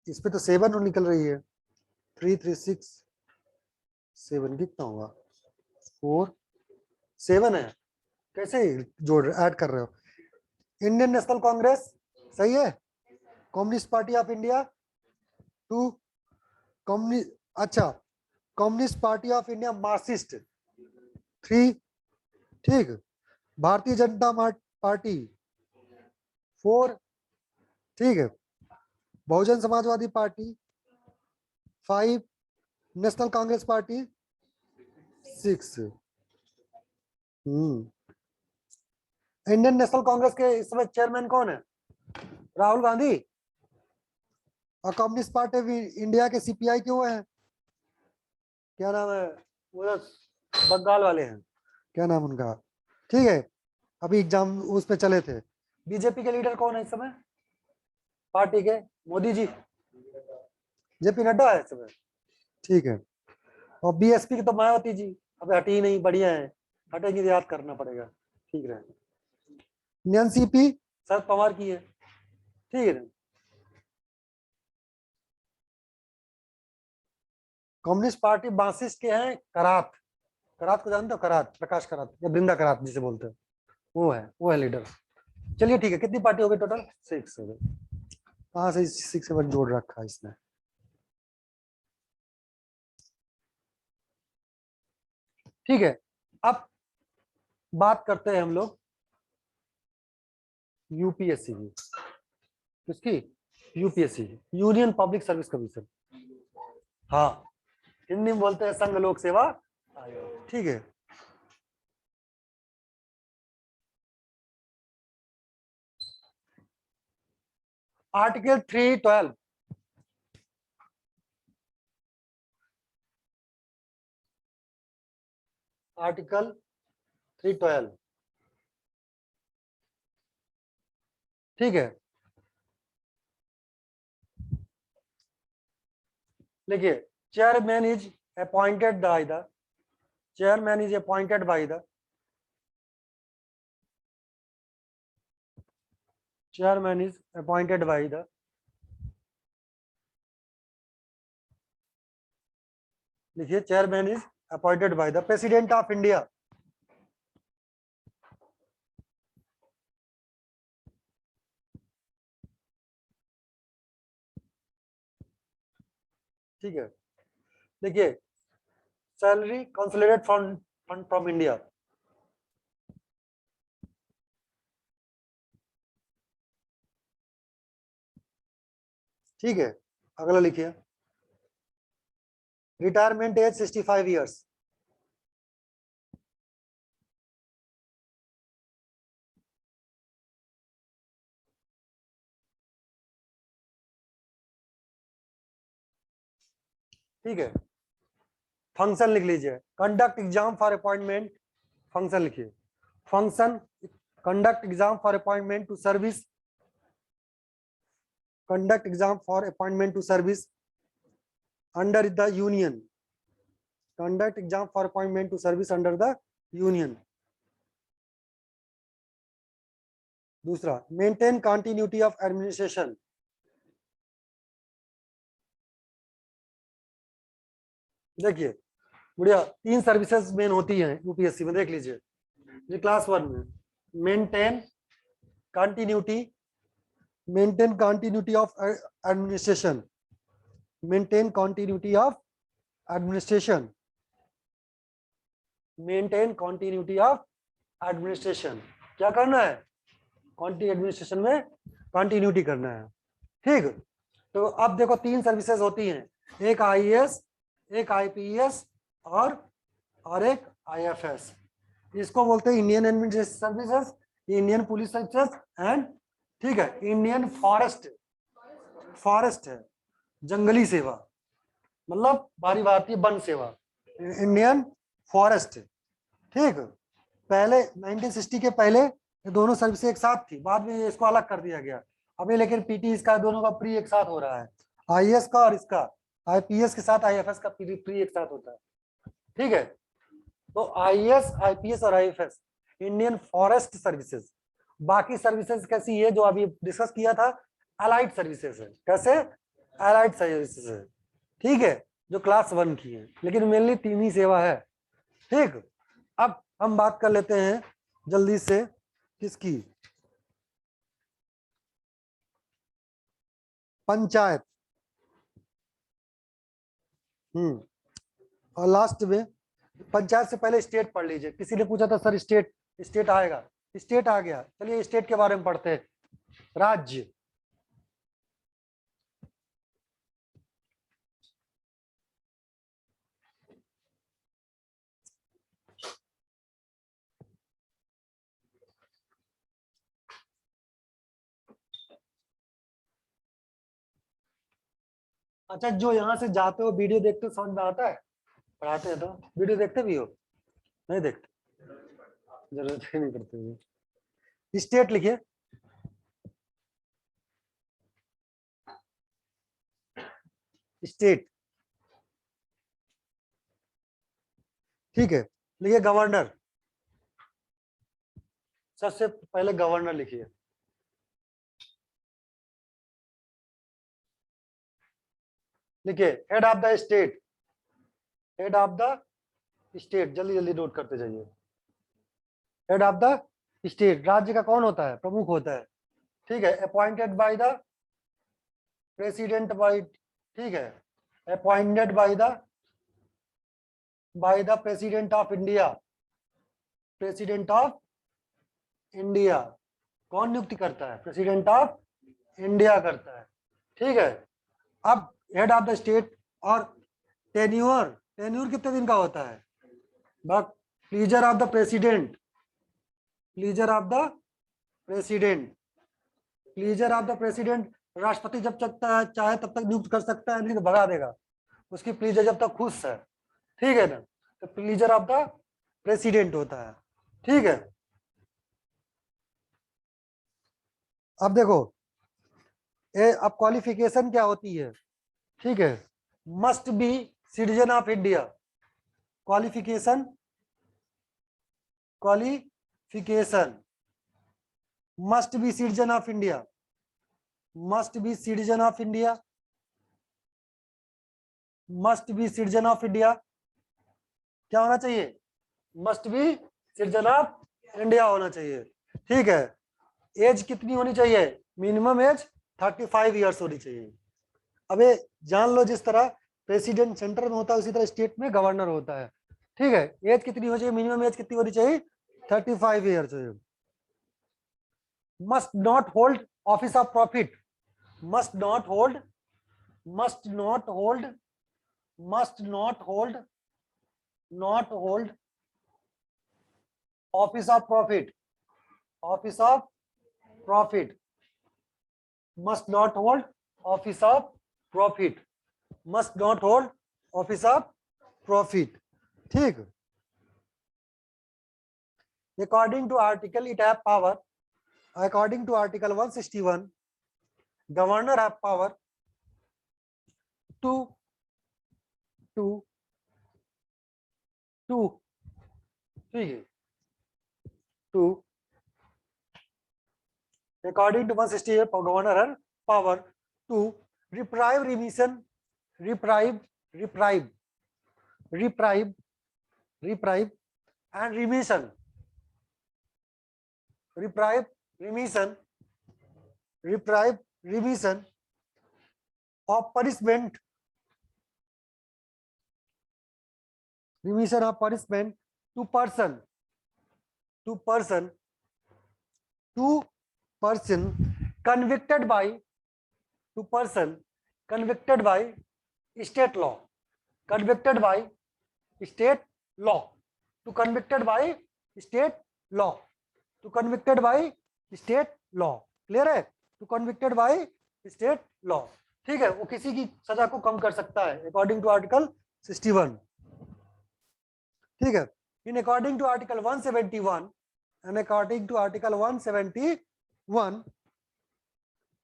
इस पे तो 7 निकल रही है, 3 3 6 7 कितना होगा, 4 7 है, कैसे जोड़ ऐड कर रहे हो, इंडियन नेशनल कांग्रेस सही है, Communist Party of India 2, Communist, अच्छा Communist Party of India Marxist 3, ठीक, भारतीय जनता पार्टी 4, ठीक है, Bahujan Samajwadi Party 5, National Congress Party 6। Indian National Congress के इस समय चेयरमैन कौन है? राहुल गांधी। और कम्युनिस्ट पार्टी ऑफ इंडिया के सीपीआई क्यों है? क्या नाम है वो, बंगाल वाले हैं, क्या नाम उनका? ठीक है, अभी एग्जाम उस पे चले थे। बीजेपी के लीडर कौन है इस समय पार्टी के? मोदी जी, जेपी नड्डा है इस समय। ठीक है, और बीएसपी की तो मायावती जी, अब हटी नहीं, बढ़िया है, हटेंगे तो याद करना पड़ेगा, ठीक रहे। एनसीपी शरद पवार की है, ठीक है। कम्युनिस्ट पार्टी मार्क्सिस्ट के हैं करात। करात को जानते हो? करात, प्रकाश करात या बृंदा करात जिसे बोलते हैं, वो है लीडर। चलिए ठीक है, कितनी पार्टी हो गई टोटल? 6 हो गई। कहाँ से 6 7 जोड़ रखा है इसने? ठीक है, अब बात करते हैं हम लोग यूपीएससी की। किसकी? UPSC, union public service commission. हाँ, हिंदी में बोलते हैं संघ लोक सेवा आयोग, ठीक है। आर्टिकल 312, आर्टिकल 312, ठीक है। देखिए, chairman is appointed by the, chairman is appointed by the, chairman is appointed by the, देखिए chairman is appointed by the president of India. ठीक है, देखिए salary consolidated fund from India, ठीक है। अगला लिखिए, रिटायरमेंट एज 65 ईयर्स, ठीक है। फंक्शन लिख लीजिए, conduct exam for appointment, function लिखिए, function conduct exam for appointment to service, conduct exam for appointment to service under the union, conduct exam for appointment to service under the union। दूसरा, maintain continuity of administration, देखिए बढ़िया, 3 services main होती हैं UPSC में, देख लीजिए। ये class 1 में maintain continuity, maintain continuity of administration, maintain continuity of administration, maintain continuity of administration. क्या करना है? एडमिनिस्ट्रेशन में कंटिन्यूटी करना है, ठीक। तो अब देखो 3 सर्विसेज होती हैं, एक आईएएस, एक आईपीएस और एक आईएफएस। इसको बोलते हैं Indian administrative services, Indian police services and, ठीक है, इंडियन फॉरेस्ट है, जंगली सेवा, मतलब भारी भारतीय वन सेवा, इंडियन फॉरेस्ट, ठीक। पहले 1960 के पहले ये दोनों सर्विस एक साथ थी, बाद में इसको अलग कर दिया गया अभी, लेकिन पीटी इसका दोनों का प्री एक साथ हो रहा है, आईएएस का और इसका, आईपीएस के साथ आईएफएस का प्री एक साथ होता है, ठीक है। तो आईएएस, आईपीएस और आईएफएस इंडियन फॉरेस्ट सर्विसेज। बाकी सर्विसेज कैसी है जो अभी डिस्कस किया था, अलाइड सर्विसेज है। कैसे? अलाइड सर्विसेज है, ठीक है, जो क्लास 1 की है, लेकिन मेनली 3 ही सेवा है, ठीक। अब हम बात कर लेते हैं जल्दी से किसकी, पंचायत। और लास्ट में पंचायत से पहले स्टेट पढ़ लीजिए। किसी ने पूछा था सर स्टेट आएगा, स्टेट आ गया। चलिए स्टेट के बारे में पढ़ते हैं। राज्य, अच्छा, जो यहाँ से जाते हो वीडियो देखते हो समझ में आता है? पढ़ाते हैं तो वीडियो देखते भी हो? नहीं देखते, जरूरत ही नहीं पड़ती। स्टेट लिखिए, स्टेट, ठीक है। लिखिए गवर्नर, सबसे पहले गवर्नर लिखिए। लिखिए head of the state, head of the state, जल्दी जल्दी नोट करते जाइए। हेड ऑफ द स्टेट, राज्य का कौन होता है? प्रमुख होता है, ठीक है। Appointed by the president, by, ठीक है, appointed by the president of India, president of India. कौन नियुक्ति करता है? प्रेसिडेंट ऑफ इंडिया करता है, ठीक है। अब हेड ऑफ द स्टेट, और टेन्योर, टेन्योर कितने दिन का होता है? But pleaser of the president, pleaser of the president, pleaser of the president, राष्ट्रपति जब तक चाहे तब तक नियुक्त कर सकता है, नहीं तो भगा देगा। उसकी प्लीजर जब तक खुश है, ठीक है ना, तो प्लीजर ऑफ द प्रेसिडेंट होता है, ठीक है। अब देखो, अब क्वालिफिकेशन क्या होती है, ठीक है। Must be citizen of India, qualification, qualification must be citizen of India, must be citizen of India, must be citizen of India. क्या होना चाहिए? Must be citizen of India होना चाहिए, ठीक है। एज कितनी होनी चाहिए? मिनिमम एज 35 ईयर्स होनी चाहिए। अब ये जान लो, जिस तरह प्रेसिडेंट सेंटर में होता है उसी तरह स्टेट में गवर्नर होता है, ठीक है। एज कितनी होनी चाहिए? मिनिमम एज कितनी होनी चाहिए? 35 years. Must not hold office of profit, must not hold, must not hold, must not hold, not hold office of profit, office of profit, must not hold office of profit, must not hold office of profit, ठीक। According to article it have power, according to article 161, governor have power to to to, ठीक है, to, according to 168, governor has power to reprieve remission, reprieve, reprieve, reprieve, reprieve and remission, reprieve, remission, reprieve, remission of punishment, remission of punishment to person, to person, to person convicted by, to person convicted by state law, convicted by state law, to convicted by state law, to convicted by state law, clear है? to convicted by state law, ठीक है। वो किसी की सजा को कम कर सकता है अकॉर्डिंग टू आर्टिकल 61, ठीक है। In according to article 171 and according to article 171,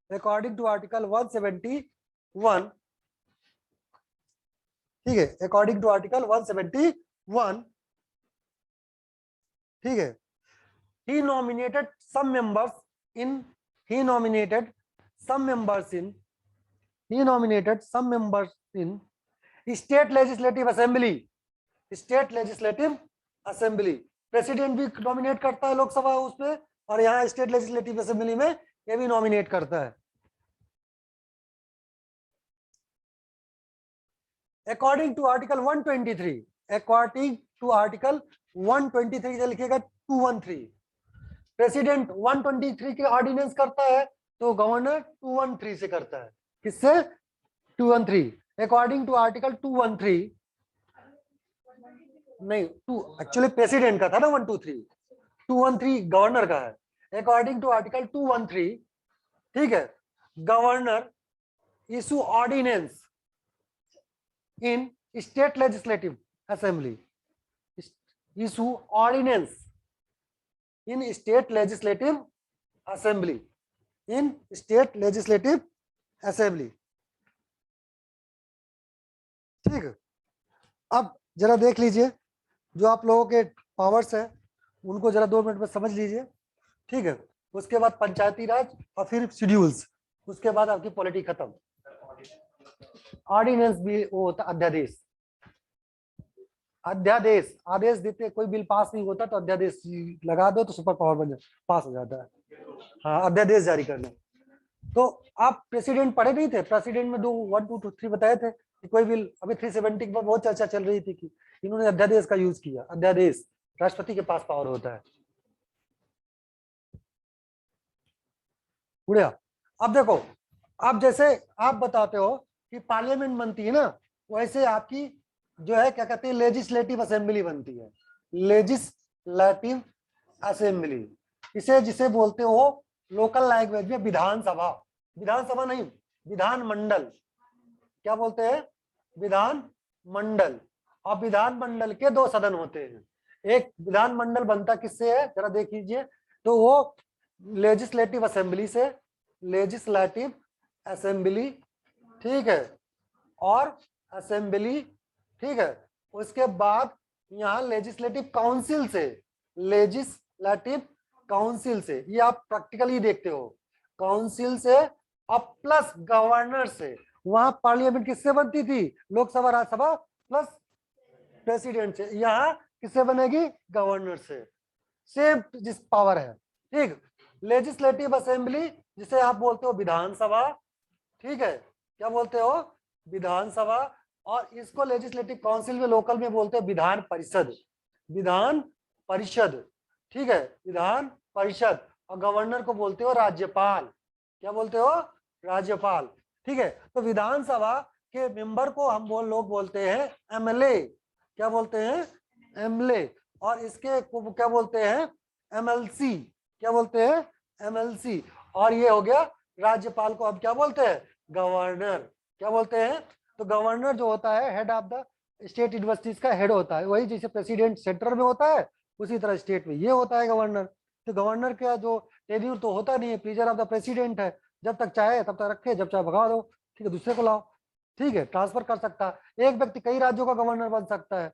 according to article 171, ठीक है, अकॉर्डिंग टू आर्टिकल 171, ठीक है। he nominated some members in, he nominated some members in, he nominated some members in state legislative assembly, state legislative assembly, president भी nominate करता है लोकसभा उसमें, और यहाँ स्टेट लेजिस्लेटिव असेंबली में ये भी नॉमिनेट करता है। According to article 123, according to article 123 से लिखेगा 213, प्रेसिडेंट 123 के ऑर्डिनेंस करता है तो गवर्नर 213 से करता है। किससे? 213। अकॉर्डिंग टू आर्टिकल 213, नहीं, टू एक्चुअली प्रेसिडेंट का था ना 123, 213 गवर्नर का है। अकॉर्डिंग टू आर्टिकल 213, ठीक है, governor issue ordinance, in state legislative assembly, issue ordinance in state legislative assembly, in state legislative assembly। ठीक है, अब जरा देख लीजिए जो आप लोगों के पावर्स है उनको जरा 2 मिनट में समझ लीजिए। ठीक है, उसके बाद पंचायती राज और फिर शेड्यूल्स, उसके बाद आपकी पॉलिटी खत्म। ऑर्डिनेंस भी वो होता अध्यादेश, अध्यादेश आदेश देते, कोई बिल पास नहीं होता तो अध्यादेश लगा दो तो सुपर पावर बन जाता, पास हो जाता है। हाँ, अध्यादेश जारी करना। तो आप प्रेसिडेंट पढ़े नहीं थे? प्रेसिडेंट में 1 2 3 बताए थे कि कोई बिल, अभी 370 पर बहुत चर्चा चल रही थी कि इन्होंने अध्यादेश का यूज किया। अध्यादेश राष्ट्रपति के पास पावर होता है। बढ़िया। अब देखो, अब जैसे आप बताते हो कि पार्लियामेंट बनती है ना, वैसे आपकी जो है क्या कहते हैं लेजिस्लेटिव असेंबली बनती है। लेजिस्लेटिव असेंबली, इसे जिसे बोलते हो लोकल लैंग्वेज में विधानसभा, विधानसभा नहीं विधान मंडल, क्या बोलते हैं विधान मंडल। और विधान मंडल के 2 सदन होते हैं। एक विधान मंडल बनता किससे है जरा देख लीजिए, तो वो लेजिस्लेटिव असेंबली से, लेजिस्लेटिव असेंबली, ठीक है, और असेंबली, ठीक है। उसके बाद यहाँ लेजिस्लेटिव काउंसिल से, लेजिस्लेटिव काउंसिल से, ये आप प्रैक्टिकली देखते हो, काउंसिल से और प्लस गवर्नर से। वहां पार्लियामेंट किससे बनती थी? लोकसभा राज्यसभा प्लस प्रेसिडेंट से। यहाँ किससे बनेगी? गवर्नर से। सेम जिस पावर है, ठीक। लेजिस्लेटिव असेंबली जिसे आप बोलते हो विधानसभा, ठीक है, क्या बोलते हो विधानसभा। और इसको लेजिस्लेटिव काउंसिल में लोकल में बोलते हैं विधान परिषद, विधान परिषद, ठीक है, विधान परिषद। और गवर्नर को बोलते हो राज्यपाल, क्या बोलते हो राज्यपाल, ठीक है। तो विधानसभा के मेंबर को हम लोग बोलते हैं एमएलए, क्या बोलते हैं एमएलए। और इसके को क्या बोलते हैं एमएलसी, क्या बोलते हैं एमएलसी। और ये हो गया राज्यपाल को अब क्या बोलते हैं गवर्नर, क्या बोलते हैं। तो गवर्नर जो होता है head of the state universities का हेड होता है, वही जैसे प्रेसिडेंट सेंटर में होता है उसी तरह स्टेट में ये होता है गवर्नर। तो गवर्नर का जो टेन्यूर तो होता नहीं है, प्लीजर ऑफ द प्रेसिडेंट है, जब तक चाहे तब तक रखे, जब चाहे भगा दो, ठीक है, दूसरे को लाओ, ठीक है, ट्रांसफर कर सकता है। एक व्यक्ति कई राज्यों का गवर्नर बन सकता है,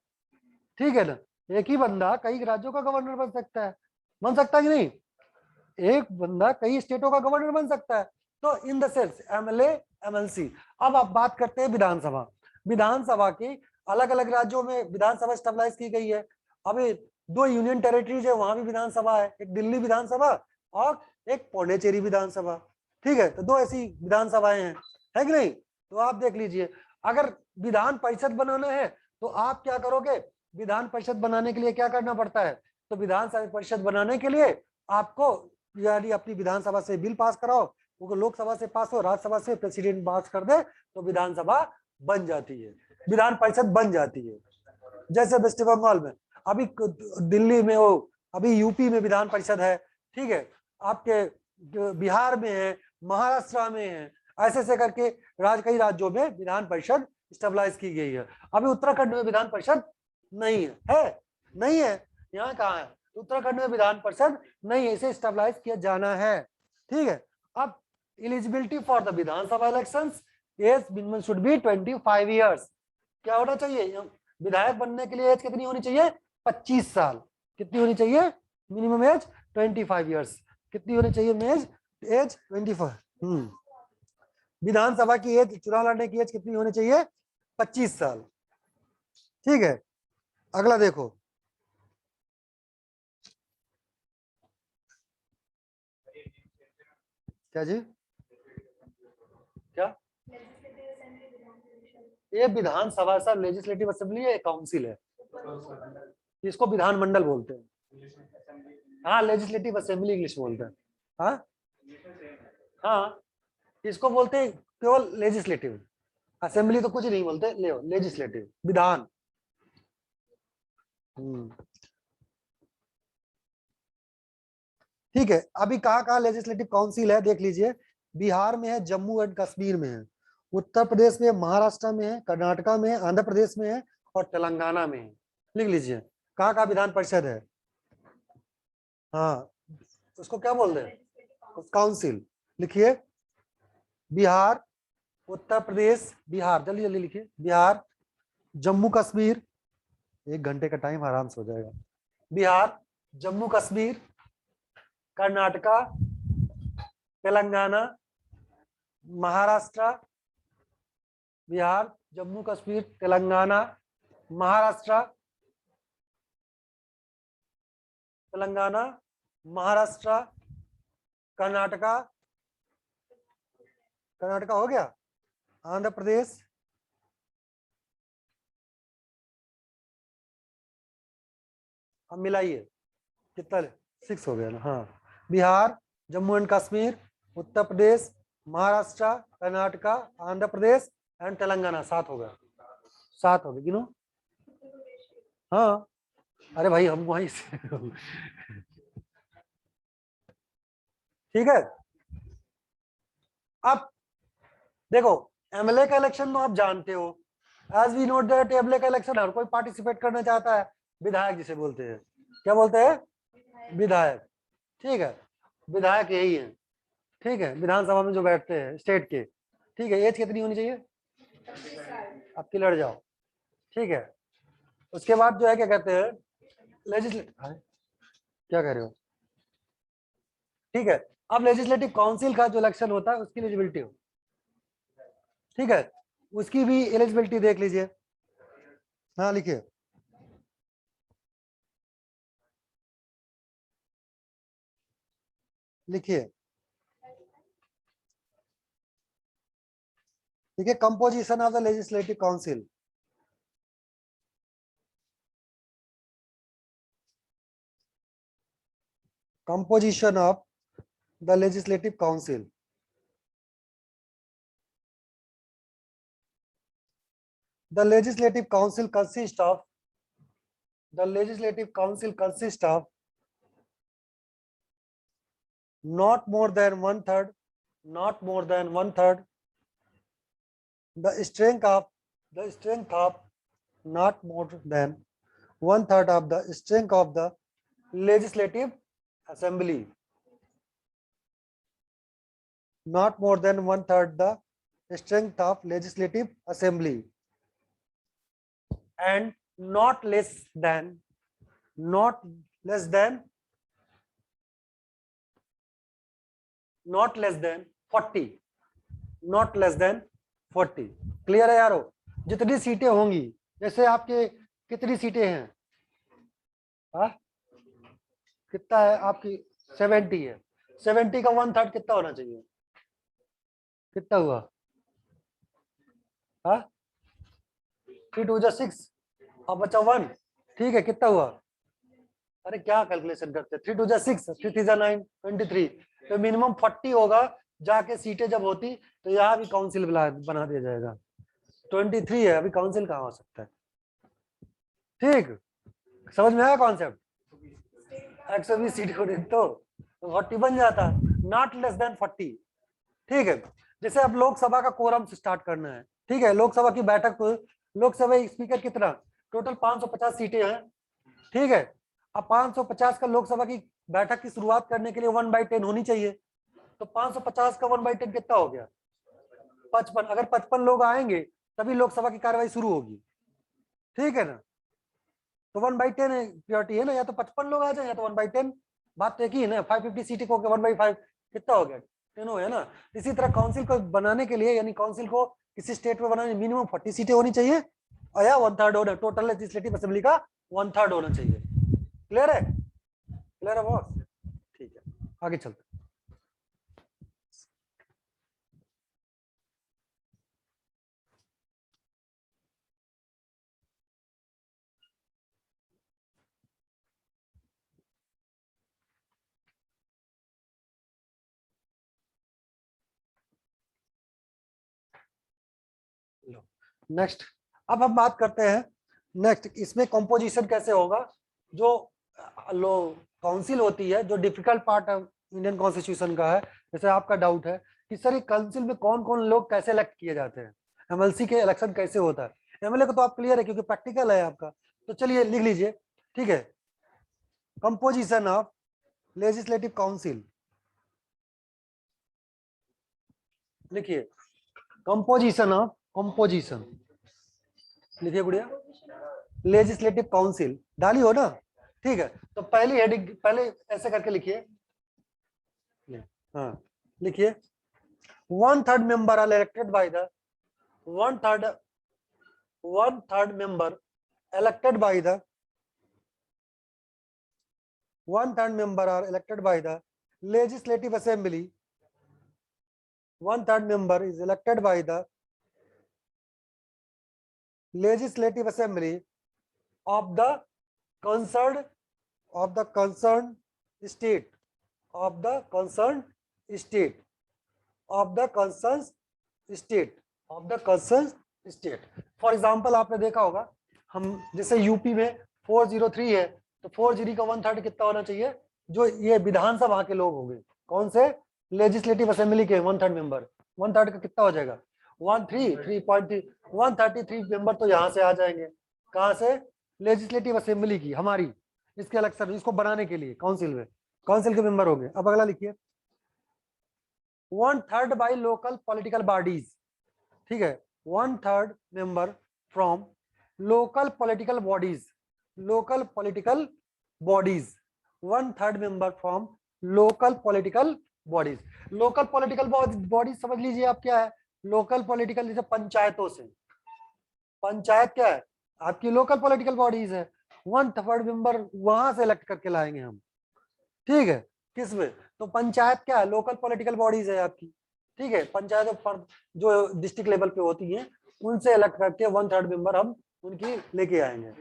ठीक है ना, एक ही बंदा कई राज्यों का गवर्नर बन सकता है, बन सकता है कि नहीं? एक बंदा कई स्टेटों का गवर्नर बन सकता है। तो in the sense MLA MLC. अब आप बात करते हैं विधानसभा। विधानसभा की अलग अलग राज्यों में विधानसभा स्टेबलाइज की गई है। अभी 2 यूनियन टेरिटरीज है, वहां भी विधानसभा है, एक दिल्ली विधानसभा और एक पौंडीचेरी विधानसभा, ठीक है। तो 2 ऐसी विधानसभाएं हैं, है कि नहीं? तो आप देख लीजिए, अगर विधान परिषद बनाना है तो आप क्या करोगे? विधान परिषद बनाने के लिए क्या करना पड़ता है? तो विधान परिषद बनाने के लिए आपको यानी अपनी विधानसभा से बिल पास कराओ, वो लोकसभा से पास हो, राज्यसभा से प्रेसिडेंट पास कर दे तो विधानसभा बन जाती है, विधान परिषद बन जाती है। जैसे वेस्ट बंगाल में अभी, दिल्ली में हो, अभी यूपी में विधान परिषद है, ठीक है, आपके बिहार में है, महाराष्ट्र में है, ऐसे ऐसे करके कई राज्यों में विधान परिषद स्टेबलाइज की गई है। अभी उत्तराखंड में विधान परिषद नहीं है, नहीं है, यहाँ कहाँ है? उत्तराखंड में विधान परिषद नहीं है, इसे स्टेबलाइज किया जाना है, ठीक है। अब eligibility for the Vidhan Sabha elections, age minimum should be 25 years. क्या होना चाहिए? विधायक बनने के लिए एज कितनी होनी चाहिए? 25 साल। कितनी होनी चाहिए? Minimum age 25 years. कितनी होनी चाहिए एज 25। विधानसभा की एज, चुनाव लड़ने की एज कितनी होनी चाहिए? 25 साल, ठीक है। अगला देखो, क्या जी? क्या? ये विधानसभा सर लेजिस्लेटिव असेंबली है, काउंसिल है, इसको विधानमंडल बोलते हैं। हाँ, लेजिस्लेटिव असेंबली इंग्लिश बोलते हैं। हाँ हाँ, इसको बोलते हैं केवल लेजिस्लेटिव, असेंबली तो कुछ नहीं बोलते, ले लेजिस्लेटिव विधान। ठीक है, अभी कहाँ कहाँ लेजिस्लेटिव काउंसिल है देख लीजिए। बिहार में है, जम्मू एंड कश्मीर में है, उत्तर प्रदेश में, महाराष्ट्र में है, कर्नाटका में है, आंध्र प्रदेश में है और तेलंगाना में है। लिख लीजिए कहाँ का विधान परिषद है। हाँ, उसको क्या बोलते हैं, काउंसिल। लिखिए बिहार, उत्तर प्रदेश, बिहार, जल्दी जल्दी लिखिए। बिहार, जम्मू कश्मीर, 1 घंटे का टाइम आराम से हो जाएगा। बिहार, जम्मू कश्मीर, कर्नाटका, तेलंगाना, महाराष्ट्र। बिहार, जम्मू कश्मीर, तेलंगाना, महाराष्ट्र, तेलंगाना, महाराष्ट्र, कर्नाटका, कर्नाटका हो गया, आंध्र प्रदेश, अब मिलाइए कितना, 6 हो गया ना। हाँ, बिहार, जम्मू एंड कश्मीर, उत्तर प्रदेश, महाराष्ट्र, कर्नाटका, आंध्र प्रदेश एंड तेलंगाना, 7 हो गया। 7 हो गए, गिनो। हाँ, अरे भाई हम वहीं से ठीक है। अब देखो, एमएलए का इलेक्शन तो आप जानते हो, as we note that MLA का इलेक्शन हर कोई पार्टिसिपेट करना चाहता है, विधायक जिसे बोलते हैं, क्या बोलते हैं, विधायक। ठीक है, विधायक यही है। ठीक है, विधानसभा में जो बैठते हैं स्टेट के। ठीक है, एज कितनी होनी चाहिए, अब की लड़ जाओ। ठीक है, उसके बाद जो है क्या कहते हैं, लेजिस्लेटिव, क्या कह रहे हो, ठीक है। अब लेजिस्लेटिव काउंसिल का जो इलेक्शन होता है उसकी एलिजिबिलिटी हो, ठीक है, उसकी भी एलिजिबिलिटी देख लीजिए। हाँ लिखिए, लिखिए, ठीक है, composition of the legislative council. Composition of the legislative council. The legislative council consists of not more than one third, the strength of not more than one third of the strength of the legislative assembly, not more than one third the strength of legislative assembly, and not less than 40, clear है यारो। जितनी सीटें होंगी, जैसे आपके कितनी सीटें हैं, हाँ कितना है आपकी, 70 है, 70 का 1/3 कितना होना चाहिए, कितना हुआ, हाँ 3 2 6 अब बचा 1, ठीक है, कितना हुआ, अरे क्या कैलकुलेशन करते हैं, 3 2 6 3 3 9 23, तो मिनिमम 40 होगा, जाके सीटें जब होती तो यहाँ भी काउंसिल बना दिया जाएगा। 23 है, अभी काउंसिल कहाँ हो सकता है, ठीक, समझ में आया कॉन्सेप्ट। 120 सीट को तो 40 बन जाता, नॉट लेस देन 40। ठीक है, जैसे अब लोकसभा का कोरम से स्टार्ट करना है, ठीक है, लोकसभा की बैठक, लोकसभा स्पीकर कितना, टोटल 550 सीटें हैं, ठीक है। अब 550 का लोकसभा की बैठक की शुरुआत करने के लिए 1/10 होनी चाहिए, तो 550 का 1/10 कितना हो गया, 55। अगर 55 लोग आएंगे तभी लोकसभा की कार्यवाही शुरू होगी, ठीक है ना, तो 1/10 प्रियोरिटी है ना, या तो 55 लोग आ जाए या तो 1/10, बात तो एक ही है ना। 550 सीटें को 1/5 कितना हो गया, 10 हो गया ना। इसी तरह काउंसिल को बनाने के लिए, यानी काउंसिल को किसी स्टेट में बनाने मिनिमम 40 सीटें होनी चाहिए, और या 1/3 होना, टोटल लेजिस्लेटिव असेंबली का 1/3 होना चाहिए। क्लियर है, क्लियर है बॉस, ठीक है, आगे चलते। नेक्स्ट, अब हम बात करते हैं नेक्स्ट, इसमें कंपोजिशन कैसे होगा। जो काउंसिल होती है, जो डिफिकल्ट पार्ट इंडियन कॉन्स्टिट्यूशन का है, जैसे आपका डाउट है कि सर काउंसिल में कौन कौन लोग कैसे इलेक्ट किए जाते हैं, एमएलसी के इलेक्शन कैसे होता है। एमएलए का तो आप क्लियर है क्योंकि प्रैक्टिकल है आपका, तो चलिए लिख लीजिए, ठीक है। कंपोजिशन ऑफ लेजिस्लेटिव काउंसिल, लिखिए कंपोजिशन ऑफ, कंपोजिशन लिखिए गुड़िया, लेजिस्लेटिव काउंसिल डाली हो ना, ठीक है। तो पहली हेडिंग पहले ऐसे करके लिखिए, हाँ लिखिए 1/3 member are elected by the 1/3 member elected by the 1/3 member are elected by the legislative assembly. 1/3 member is elected by the legislative assembly of the concerned state, of the concerned state, of the concerned state, of the concerned state. For example आपने देखा होगा, हम जैसे UP में 403 है, तो 403 का 1/3 कितना होना चाहिए, जो ये विधानसभा के लोग होंगे, कौन से, लेजिस्लेटिव असेंबली के 1/3 मेंबर, 1/3 का कितना हो जाएगा 133 मेंबर, तो यहाँ से आ जाएंगे, कहाँ से, लेजिस्लेटिव असेंबली की हमारी, इसके इलेक्शन इसको बनाने के लिए काउंसिल में, काउंसिल के मेंबर होंगे। अब अगला लिखिए 1/3 बाई लोकल पॉलिटिकल बॉडीज, ठीक है, 1/3 member from local political bodies, local political bodies, 1/3 member from local political bodies. Local political bodies समझ लीजिए आप क्या है, लोकल पॉलिटिकल, जैसे पंचायतों से, पंचायत क्या है आपकी लोकल पॉलिटिकल बॉडीज है, 1/3 मेंबर वहां से इलेक्ट करके लाएंगे हम, ठीक है, किसमें, तो पंचायत क्या है, लोकल पॉलिटिकल बॉडीज है आपकी, ठीक है, पंचायत पर जो डिस्ट्रिक्ट लेवल पे होती हैं उनसे इलेक्ट करके 1/3 मेंबर हम उनकी लेके आएंगे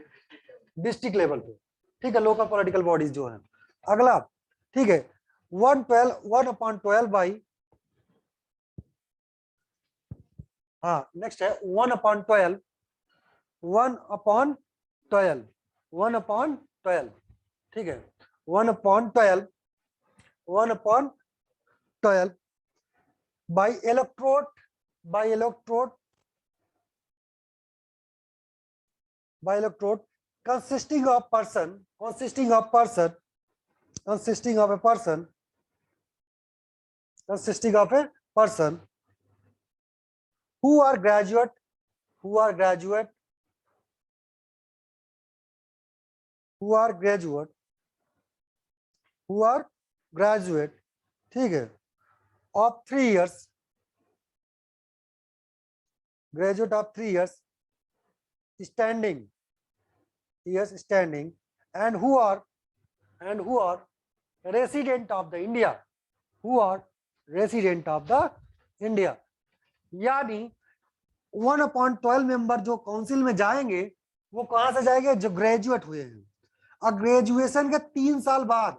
डिस्ट्रिक्ट लेवल पे, ठीक है, लोकल पॉलिटिकल बॉडीज जो है। अगला, ठीक है, 1/12 बाई, हाँ नेक्स्ट है 1/12, 1/12, ठीक है, 1/12 by electrode consisting of a person who are graduate ठीक है, of 3 years, graduate of 3 years standing, and who are resident of the India, यानी 1/12 मेंबर जो काउंसिल में जाएंगे वो कहां से जाएंगे, जो ग्रेजुएट हुए हैं, और ग्रेजुएशन के 3 साल बाद,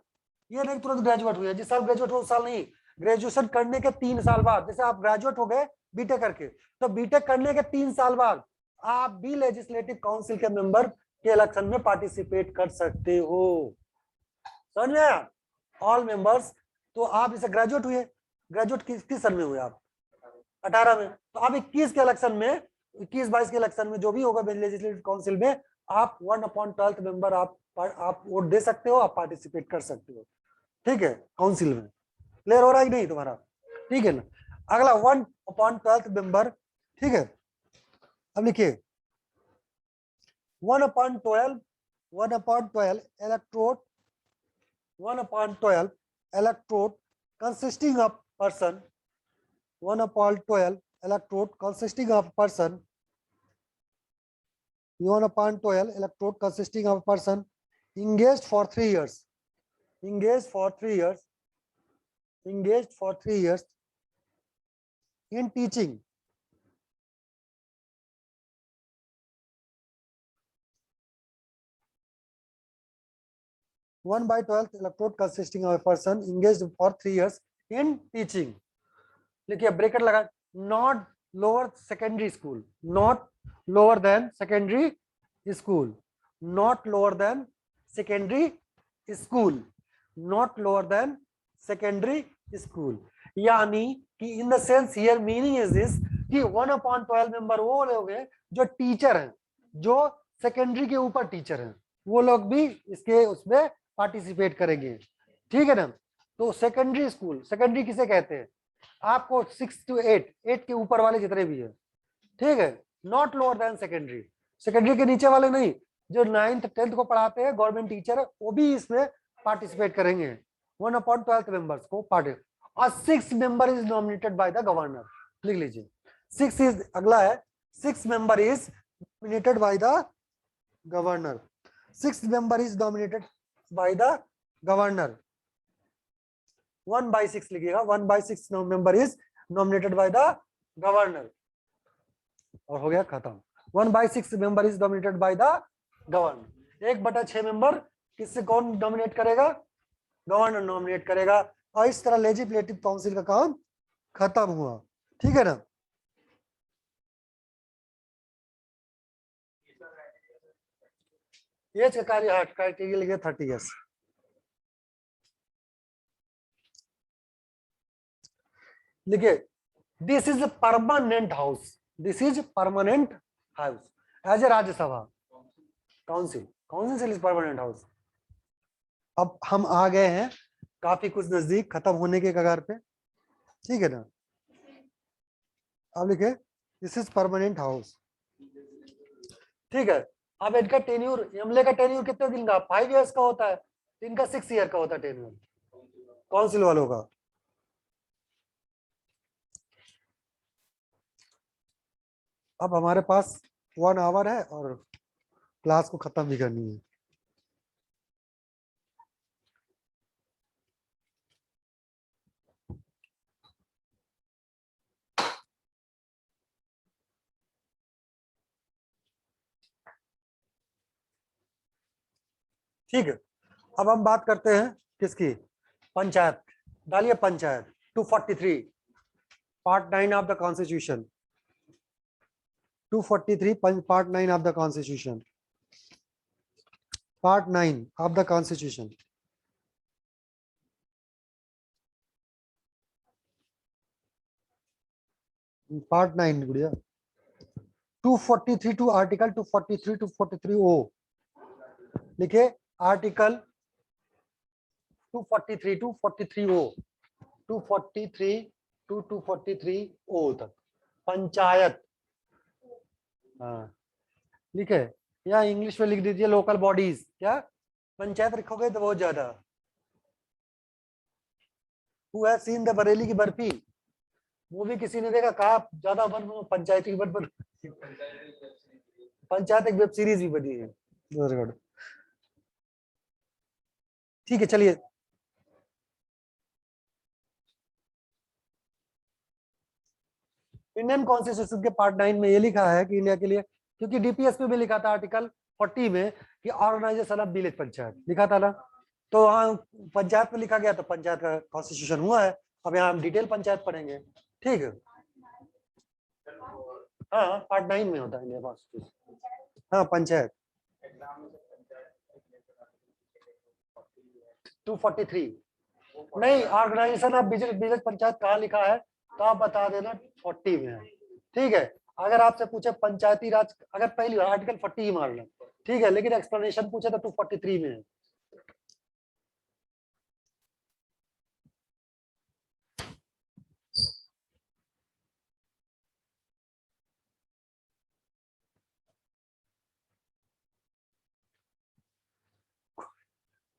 ये नहीं तुरंत ग्रेजुएट हुए, जिस साल ग्रेजुएट हो उस साल नहीं, ग्रेजुएशन करने के 3 साल बाद, जैसे आप ग्रेजुएट हो गए बीटेक करके, तो बीटेक करने के 3 साल बाद आप भी लेजिस्लेटिव काउंसिल के मेंबर के इलेक्शन में पार्टिसिपेट कर सकते हो, समझ में आया, ऑल मेंबर्स। तो आप इसे ग्रेजुएट हुए, ग्रेजुएट किस सन में हुए आप, 18 में, तो आप 21 के इलेक्शन में, 21-22 के इलेक्शन में जो भी होगा लेजिस्लेटिव काउंसिल में, आप 1/12 मेंबर आप वोट दे सकते हो, आप पार्टिसिपेट कर सकते हो, ठीक है, काउंसिल में। क्लियर हो रहा है कि नहीं तुम्हारा, ठीक है ना। अगला 1/12 मेंबर, ठीक है, अब लिखिए 1/12 electorate, 1/12 electorate consisting of person, 1/12 electorate consisting of person, 1/12 electorate consisting of person engaged for 3 years, engaged for 3 years in teaching, one by 12th electorate consisting of a person engaged for 3 years in teaching, लिखिए bracket लगा, not lower secondary school, not lower than secondary school, not lower than secondary school, not lower than secondary school. यानी कि in the sense here meaning is this कि 1/12 member वो लोग हैं जो teacher हैं, जो सेकेंडरी के ऊपर टीचर हैं, वो लोग भी इसके उसमें पार्टिसिपेट करेंगे। ठीक है ना। तो सेकेंडरी स्कूल, सेकेंडरी किसे कहते हैं? आपको 6 to 8 के ऊपर वाले जितने भी है, ठीक है, not lower than secondary. Secondary के नीचे वाले नहीं, जो 9th 10th को पढ़ाते हैं गवर्नमेंट टीचर, वो भी इसमें पार्टिसिपेट करेंगे। 1/12 मेंबर्स को पार्टिसिपेट, और 6 member is nominated by the governor. लिख लीजिए 6 इज, अगला है 6 member is nominated by the governor. 6 member is nominated by the governor. 1/6 लिखिएगा, 1/6 member is nominated by the governor. और हो गया खत्म। 1/6 member is nominated by the governor. 1/6 member किससे कौन नॉमिनेट करेगा? गवर्नर नॉमिनेट करेगा। और इस तरह लेजिस्लेटिव काउंसिल का काम खत्म हुआ। ठीक है ना। एज का क्राइटेरिया लिखे 30 ईयर्स। लिखिए this is permanent house, this is permanent house as a Rajya Sabha council, council is permanent house. अब हम आ गए हैं काफी कुछ नजदीक खत्म होने के कगार पे। ठीक है ना। अब लिखे दिस इज परमानेंट हाउस। ठीक है। अब इनका टेन्यूर, एमएलए का टेन्यूर कितने दिन का? 5 इयर्स का होता है। इनका 6 ईयर का होता है टेन्यूर काउंसिल वालों का। अब हमारे पास 1 आवर है और क्लास को खत्म भी करनी है। ठीक है। अब हम बात करते हैं किसकी? पंचायत। डालिए panchayat 243 part 9 of the constitution. 243 part 9 of the constitution. Part 9 of the constitution. Part 9 गुड़िया। 243 टू आर्टिकल 243 टू 43 ओ लिखे। आर्टिकल 243 टू 43 ओ, 243 टू 243 ओ तक पंचायत। हाँ लिखे, या इंग्लिश में लिख दीजिए लोकल बॉडीज। क्या पंचायत लिखोगे तो बहुत ज्यादा। Who has seen the Bareilly की बर्फी मूवी? किसी ने देखा? कहा ज्यादा बन पंचायती की बन। पंचायत एक वेब सीरीज भी बनी है। ठीक है चलिए। इंडियन कॉन्स्टिट्यूशन के पार्ट 9 में ये लिखा है कि इंडिया के लिए, क्योंकि डीपीएस में भी लिखा था आर्टिकल 40 में कि ऑर्गेनाइजेशन ऑफ विलेज पंचायत लिखा था ना, तो वहाँ पंचायत में लिखा गया तो पंचायत का कॉन्स्टिट्यूशन हुआ है। अब यहाँ हम डिटेल पंचायत पढ़ेंगे। ठीक है। हाँ पार्ट 9 में होता है इंडिया कॉन्स्टिट्यूशन। हाँ पंचायत 243 नहीं, ऑर्गेनाइजेशन ऑफ विलेज पंचायत कहाँ लिखा है तो आप बता देना 40 में है। ठीक है। अगर आपसे पूछे पंचायती राज, अगर पहली आर्टिकल 40 ही मान लो, ठीक है, लेकिन एक्सप्लेनेशन पूछे तो 243 में है।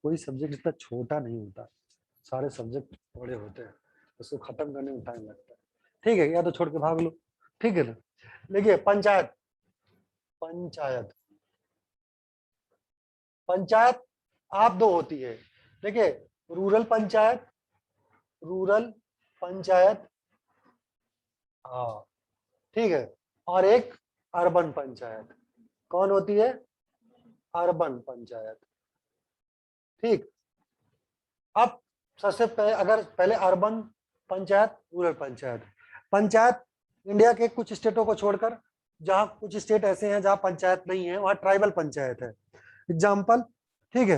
कोई सब्जेक्ट इतना छोटा नहीं होता, सारे सब्जेक्ट बड़े होते हैं, उसको खत्म करने में टाइम लगता है। ठीक है, या तो छोड़ के भाग लो। ठीक है ना। देखिए पंचायत, पंचायत पंचायत आप दो होती है। देखिए रूरल पंचायत, रूरल पंचायत, हाँ ठीक है, और एक अर्बन पंचायत। कौन होती है? अर्बन पंचायत। ठीक। अब सबसे पहले, अगर पहले urban panchayat, rural panchayat. Panchayat India के कुछ स्टेटों को छोड़कर, जहां कुछ स्टेट ऐसे हैं जहां पंचायत नहीं है, वहां ट्राइबल पंचायत है। एग्जाम्पल, ठीक है,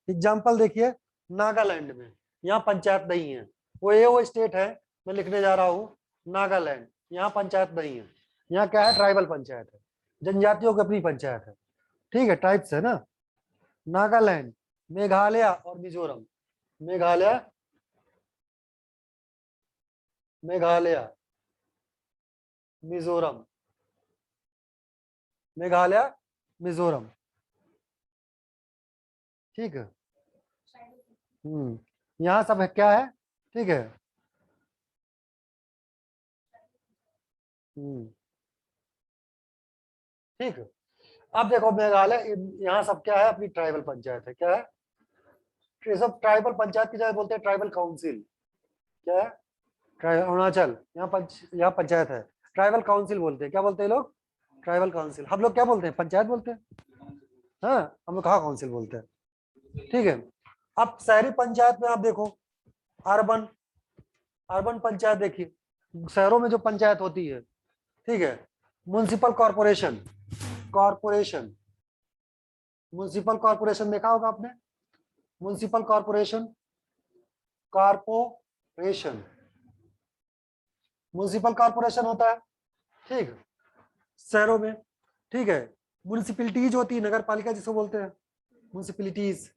एग्जाम्पल देखिए नागालैंड में यहाँ पंचायत नहीं है। वो स्टेट है, मैं लिखने जा रहा हूँ नागालैंड, यहाँ पंचायत नहीं है। यहाँ क्या है, ट्राइबल पंचायत है, जनजातियों की अपनी पंचायत है। ठीक है, ट्राइब्स है ना। नागालैंड, मेघालय और मिजोरम। मेघालय, मेघालय, मिजोरम, मेघालय, मिजोरम। ठीक है। यहाँ सब है, क्या है, ठीक है। ठीक है। अब देखो मेघालय, यहाँ सब क्या है, अपनी ट्राइबल पंचायत है। क्या है, ये सब ट्राइबल पंचायत की जगह बोलते हैं ट्राइबल काउंसिल। क्या है, अरुणाचल, यहाँ पंचायत है, ट्राइबल काउंसिल बोलते हैं। क्या बोलते हैं लोग, ट्राइबल काउंसिल। हम लोग क्या बोलते हैं, पंचायत बोलते हैं। हाँ, हम लोग कहाँ काउंसिल बोलते हैं। ठीक है। अब शहरी पंचायत में आप देखो, अर्बन, अर्बन पंचायत देखिए, शहरों में जो पंचायत होती है। ठीक है। Municipal corporation, corporation, municipal corporation देखा होगा आपने, municipal corporation, corporation, municipal corporation होता है। ठीक, शहरों में। ठीक है। म्युनिसिपैलिटीज होती है, नगर पालिका जिसको बोलते हैं, म्युनिसिपैलिटीज,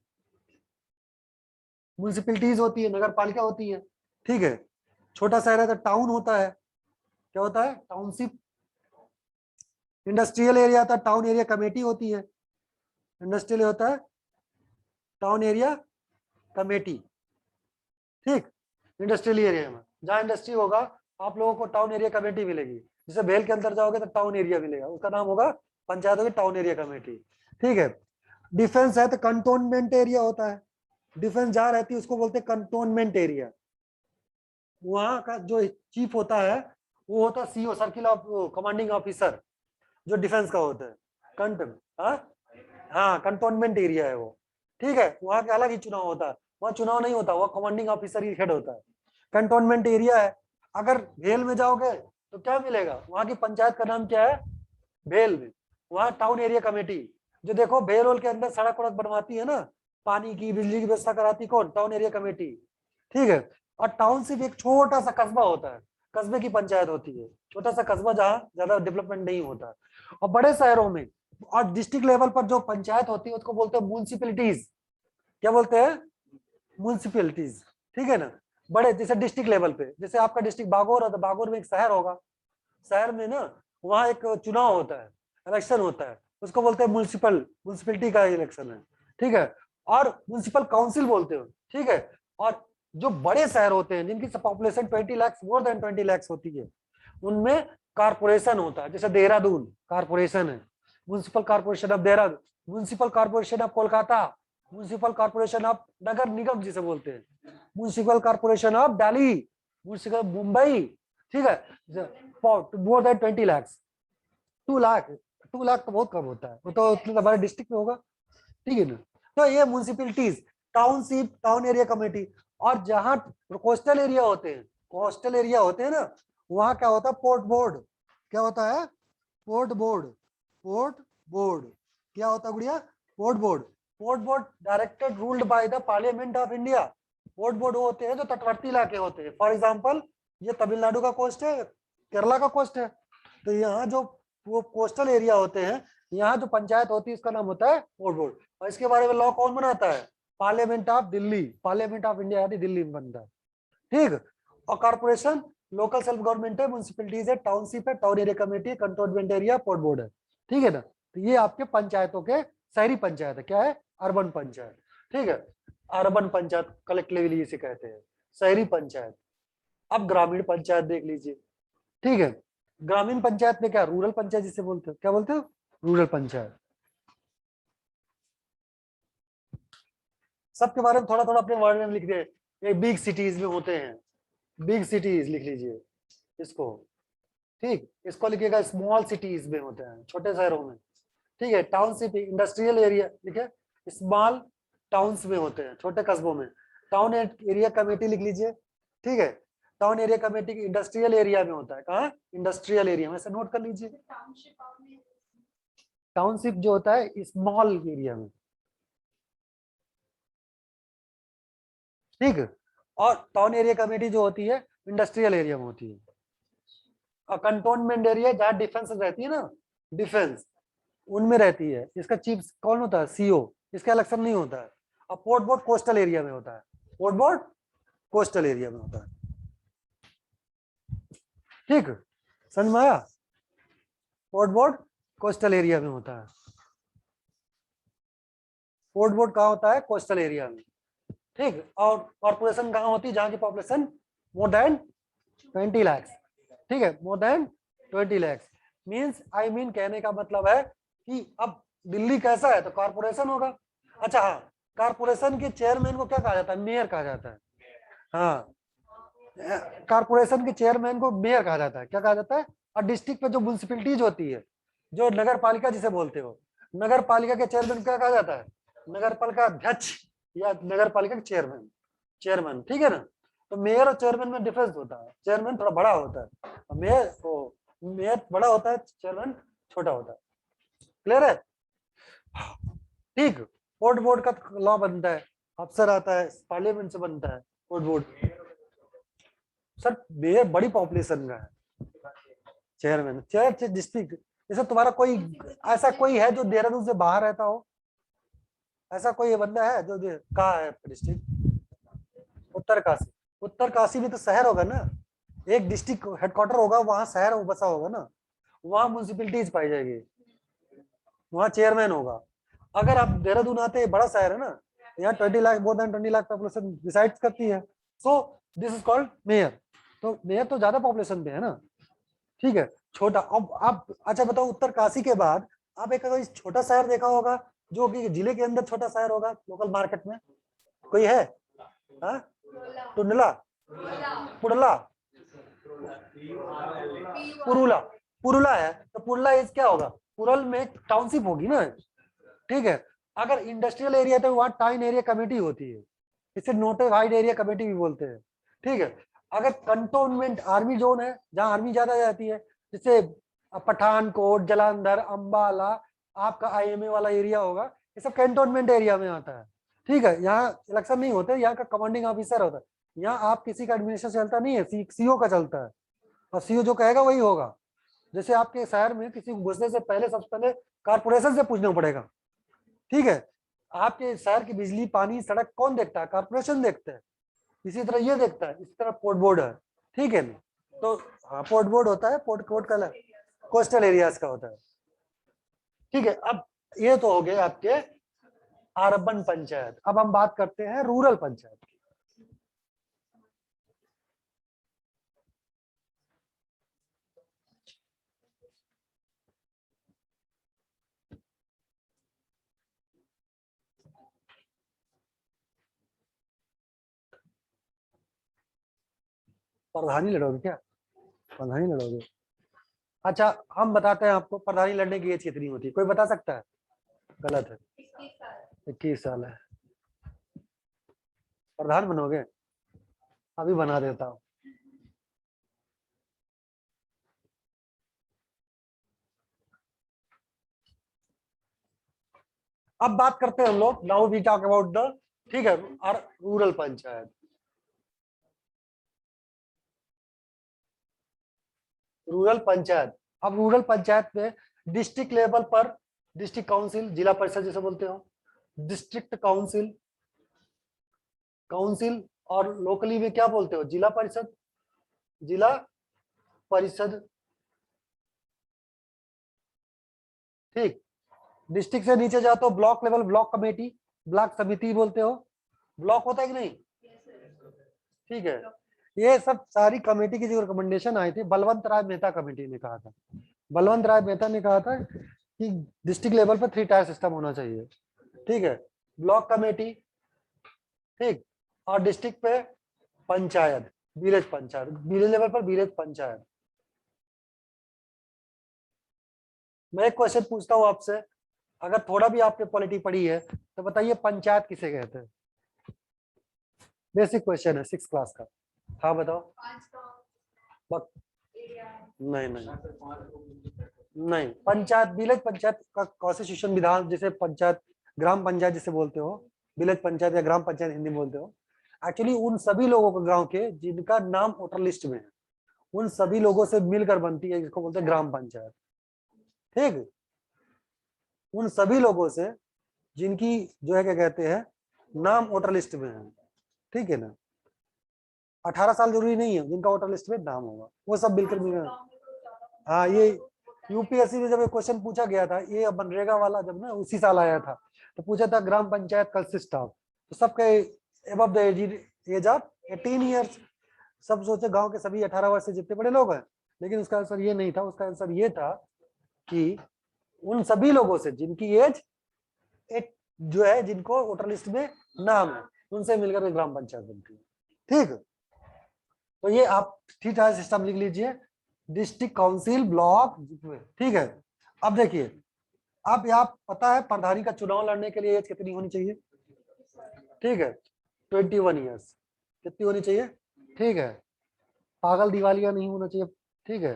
म्युनिसिपैलिटीज होती है, नगर पालिका होती है। ठीक है। छोटा शहर है तो टाउन होता है। क्या होता है, टाउनशिप। इंडस्ट्रियल एरिया होता है, टाउन एरिया कमेटी होती है। इंडस्ट्रियल होता है, टाउन एरिया कमेटी। ठीक। इंडस्ट्रियल एरिया में जहां इंडस्ट्री होगा, आप लोगों को टाउन एरिया कमेटी मिलेगी। जैसे भेल के अंदर जाओगे तो टाउन एरिया मिलेगा, उसका नाम होगा पंचायत होगी टाउन एरिया कमेटी। ठीक है। डिफेंस है तो कंटोनमेंट एरिया होता है। डिफेंस जहां रहती है उसको बोलते हैं कंटोनमेंट एरिया। वहां का जो चीफ होता है वो होता है CO, circle of commanding officer, जो डिफेंस का होता है। कंट, हाँ कंटोनमेंट एरिया है वो। ठीक है। वहां का अलग ही चुनाव होता है, वहां चुनाव नहीं होता, वह कमांडिंग ऑफिसर ही हेड होता है। कंटोनमेंट एरिया है। अगर भेल में जाओगे तो क्या मिलेगा, वहां की पंचायत का नाम क्या है, भेल में। वहां टाउन एरिया कमेटी, जो देखो भेल होल के अंदर सड़क वड़क बनवाती है ना, पानी की बिजली की व्यवस्था कराती कौन, टाउन एरिया कमेटी। ठीक है। और टाउनशिप एक छोटा सा कस्बा होता है, कस्बे की पंचायत होती है, छोटा सा कस्बा जहाँ ज्यादा डेवलपमेंट नहीं होता। और बड़े शहरों में और डिस्ट्रिक्ट लेवल पर जो पंचायत होती है उसको बोलते हैं म्युनिसिपैलिटीज। क्या बोलते हैं, म्युनिसिपैलिटीज। ठीक है ना। बड़े, जैसे डिस्ट्रिक्ट लेवल पे, जैसे आपका डिस्ट्रिक्ट बागोर है तो बागोर में एक शहर होगा, शहर में ना वहाँ एक चुनाव होता है, इलेक्शन होता है, उसको बोलते हैं म्युनिसिपल, म्युनिसिपैलिटी का इलेक्शन है। ठीक है। और म्युनिसिपल काउंसिल बोलते हो। ठीक है। और जो बड़े शहर होते हैं जिनकी population 20 lakh, more than 20 lakh होती है, उनमें कारपोरेशन होता है। जैसे देहरादून कारपोरेशन है, municipal corporation of Dehradun, municipal corporation of Kolkata, municipal corporation of नगर निगम जिसे बोलते हैं, municipal corporation of Delhi, municipal Mumbai. ठीक है। मोर देन 20 लाख, 2 लाख, 2 लाख तो बहुत कम होता है, वो तो हमारे डिस्ट्रिक्ट में होगा। ठीक है ना। तो ये municipalities, township, town area committee. और जहां कोस्टल एरिया होते हैं, कोस्टल एरिया होते हैं ना, वहां क्या होता है, पोर्ट बोर्ड। क्या होता है, पोर्ट बोर्ड, पोर्ट बोर्ड। क्या होता है गुड़िया, port board. Port board directed ruled by the parliament of India. Port board वो होते हैं जो तटवर्ती इलाके होते हैं। फॉर एग्जाम्पल, ये तमिलनाडु का कोस्ट है, केरला का कोस्ट है, तो यहाँ जो वो कोस्टल एरिया होते हैं, यहाँ जो पंचायत होती है इसका नाम होता है पोर्ट बोर्ड। और इसके बारे में लॉ कौन बनाता है, parliament of Delhi, parliament of India यानी दिल्ली में बनता है। ठीक। और कारपोरेशन लोकल सेल्फ गवर्नमेंट है, म्युनिसिपैलिटीज है, टाउनशिप है, टाउन एरिया कमेटी है, कंटोनमेंट एरिया, पोर्ट बोर्ड है। ठीक है ना। तो ये आपके पंचायतों के, शहरी पंचायत है। क्या है, अर्बन पंचायत। ठीक है। अर्बन पंचायत कलेक्टिवली इसे कहते हैं, शहरी पंचायत। अब ग्रामीण पंचायत देख लीजिए। ठीक है। ग्रामीण पंचायत में क्या, रूरल पंचायत जिसे बोलते हो, क्या बोलते हो, रूरल पंचायत। सबके बारे में थोड़ा थोड़ा अपने वर्ड में लिख दे। ये बिग सिटीज में होते हैं, बिग सिटीज लिख लीजिए इसको। ठीक, इसको लिखिएगा स्मॉल सिटीज में होते हैं, छोटे शहरों में। ठीक है। टाउनशिप, इंडस्ट्रियल एरिया लिखे, स्मॉल टाउन्स में होते हैं, छोटे कस्बों में। टाउन एरिया कमेटी लिख लीजिए। ठीक है। Town area committee industrial area में होता है, कहाँ, इंडस्ट्रियल एरिया में, से नोट कर लीजिए। टाउनशिप जो होता है स्मॉल एरिया में। ठीक है। और टाउन एरिया कमेटी जो होती है इंडस्ट्रियल एरिया में होती है। और कंटोनमेंट एरिया जहाँ डिफेंस रहती है ना, डिफेंस उनमें रहती है। इसका चीफ कौन होता है? सीओ। इसका इलेक्शन नहीं होता है। और पोर्ट बोर्ड कोस्टल एरिया में होता है। पोर्ट बोर्ड कोस्टल एरिया में होता है। ठीक, समझ में आया? पोर्ट बोर्ड कोस्टल एरिया में होता है। पोर्ट बोर्ड कहाँ होता है? कोस्टल एरिया में। ठीक, और कॉर्पोरेशन कहाँ होती है? जहाँ की पॉपुलेशन मोर देन 20 लाख। ठीक है, more than 20 lakh means I mean कहने का मतलब है कि अब दिल्ली कैसा है तो कॉर्पोरेशन होगा। अच्छा हाँ, कॉर्पोरेशन के चेयरमैन को क्या कहा जाता है? मेयर कहा जाता है। हाँ, कॉर्पोरेशन के चेयरमैन को मेयर कहा जाता है। क्या कहा जाता है? और डिस्ट्रिक्ट पे जो म्यूनिसिपैलिटीज होती है, जो नगर पालिका जिसे बोलते हो, नगर पालिका के चेयरमैन क्या कहा जाता है? नगर पालिका अध्यक्ष या नगर पालिका के चेयरमैन। चेयरमैन, ठीक है ना? तो मेयर और चेयरमैन में डिफरेंस होता है। चेयरमैन थोड़ा बड़ा होता है, मेयर बड़ा होता है, चेयरमैन छोटा होता है। क्लियर है? ठीक, पोर्ट बोर्ड का लॉ बनता है, अफसर आता है, पार्लियामेंट से बनता है पोर्ट बोर्ड। सर मेयर बड़ी पॉपुलेशन का है। चेयरमैन चेयर डिस्ट्रिक्ट, जैसे तुम्हारा कोई ऐसा कोई है जो देहरादून से बाहर रहता हो? ऐसा कोई बंदा है जो कहाँ है डिस्ट्रिक्ट? उत्तरकाशी। उत्तरकाशी में तो शहर होगा ना, एक डिस्ट्रिक्ट हेडक्वार्टर होगा, वहां शहर बसा होगा ना, वहां म्यूनिसिपैलिटीज पाई जाएगी, वहां चेयरमैन होगा। अगर आप देहरादून आते हैं, बड़ा शहर है ना, यहाँ 20 lakh, more than 20 lakh population decide करती है, so this is called mayor. तो मेयर तो ज्यादा पॉपुलेशन पे है ना। ठीक है, छोटा। अब आप अच्छा बताओ, उत्तरकाशी के बाद आप एक कोई छोटा शहर देखा होगा जो कि जिले के अंदर छोटा शहर होगा लोकल मार्केट में? कोई है? हाँ, टुंडला, पुरला, पुरुला, पुरुला है तो पुरला इज क्या होगा? पुरल में टाउनशिप होगी ना। ठीक है, अगर इंडस्ट्रियल एरिया तो वहाँ टाउन एरिया कमेटी होती है, इसे नोटिफाइड एरिया कमेटी भी बोलते हैं। ठीक है, अगर कंटोनमेंट आर्मी जोन है, जहाँ आर्मी ज्यादा जाती है, जैसे पठानकोट, जालंधर, अंबाला, आपका आईएमए वाला एरिया होगा, ये सब कैंटोनमेंट एरिया में आता है। ठीक है, यहाँ इलेक्शन नहीं होते, यहाँ का कमांडिंग ऑफिसर होता है। यहाँ आप किसी का एडमिनिस्ट्रेशन चलता नहीं है, सीओ का चलता है, और सीओ जो कहेगा वही होगा। जैसे आपके शहर में किसी को घुसने से पहले सबसे पहले कारपोरेशन से पूछना पड़ेगा। ठीक है, आपके शहर की बिजली, पानी, सड़क कौन देखता है? कारपोरेशन देखता है। इसी तरह ये देखता है, इसी तरह पोर्ट बोर्ड है। ठीक है, तो हाँ, पोर्ट बोर्ड होता है, पोर्ट कोर्ट का कोस्टल एरियाज का होता है। ठीक है, अब ये तो हो गए आपके अर्बन पंचायत। अब हम बात करते हैं रूरल पंचायत की। प्रधानी लड़ोगे क्या? प्रधानी लड़ोगे? अच्छा, हम बताते हैं आपको प्रधानी लड़ने की एज कितनी होती है, कोई बता सकता है? गलत है, 21 साल है। प्रधान बनोगे? अभी बना देता हूँ। अब बात करते हैं हम लोग, now we talk about the, ठीक है, रूरल पंचायत। रूरल पंचायत, अब रूरल पंचायत में डिस्ट्रिक्ट लेवल पर डिस्ट्रिक्ट काउंसिल, जिला परिषद जिसे बोलते हो, डिस्ट्रिक्ट काउंसिल, काउंसिल, और लोकली में क्या बोलते हो? जिला परिषद, जिला परिषद। ठीक, डिस्ट्रिक्ट से नीचे जाओ तो block level, block committee, block समिति बोलते हो। ब्लॉक होता है कि नहीं? ठीक है, ये सब सारी कमेटी की जो रिकमेंडेशन आई थी, बलवंत राय मेहता कमेटी ने कहा था। बलवंत राय मेहता ने कहा था कि डिस्ट्रिक्ट लेवल पर 3 टायर सिस्टम होना चाहिए। ठीक है, ब्लॉक कमेटी, ठीक, और डिस्ट्रिक्ट पे panchayat, village panchayat, village level पर विलेज पंचायत। मैं एक क्वेश्चन पूछता हूँ आपसे, अगर थोड़ा भी आपने पॉलिटी पढ़ी है तो बताइए पंचायत किसे कहते हैं? बेसिक क्वेश्चन है 6 क्लास का। हाँ बताओ। नहीं नहीं नहीं, पंचायत, विलेज पंचायत का कॉन्स्टिट्यूशन विधान, जैसे पंचायत, ग्राम पंचायत जिसे बोलते हो, विलेज पंचायत या ग्राम पंचायत हिंदी में बोलते हो, एक्चुअली उन सभी लोगों को गांव के जिनका नाम वोटर लिस्ट में है, उन सभी लोगों से मिलकर बनती है, जिसको बोलते हैं ग्राम पंचायत। ठीक, उन सभी लोगों से जिनकी जो है क्या कहते हैं नाम वोटर लिस्ट में है, ठीक है ना। 18 साल जरूरी नहीं है, जिनका वोटर लिस्ट में नाम होगा वो सब मिलकर मिलेगा। हाँ, ये यूपीएससी में जब एक क्वेश्चन पूछा गया था, ये मनरेगा वाला जब ना उसी साल आया था, तो पूछा था ग्राम पंचायत कंसिस्ट ऑफ, तो सबके above the age of 18 years. सब सोचे गांव के सभी 18 वर्ष से जितने बड़े लोग हैं, लेकिन उसका आंसर ये नहीं था। उसका आंसर ये था कि उन सभी लोगों से जिनकी एज एक जो है, जिनको वोटर लिस्ट में नाम है, उनसे मिलकर ग्राम पंचायत बनती है। ठीक, तो ये आप ठीक ठाक सिस्टम लिख लीजिए, डिस्ट्रिक्ट काउंसिल, ब्लॉक। ठीक है, अब देखिए, अब यहाँ पता है प्रधानी का चुनाव लड़ने के लिए एज कितनी होनी चाहिए? ठीक है, 21 ईयर्स। कितनी होनी चाहिए? ठीक है, पागल दिवालिया नहीं होना चाहिए। ठीक है,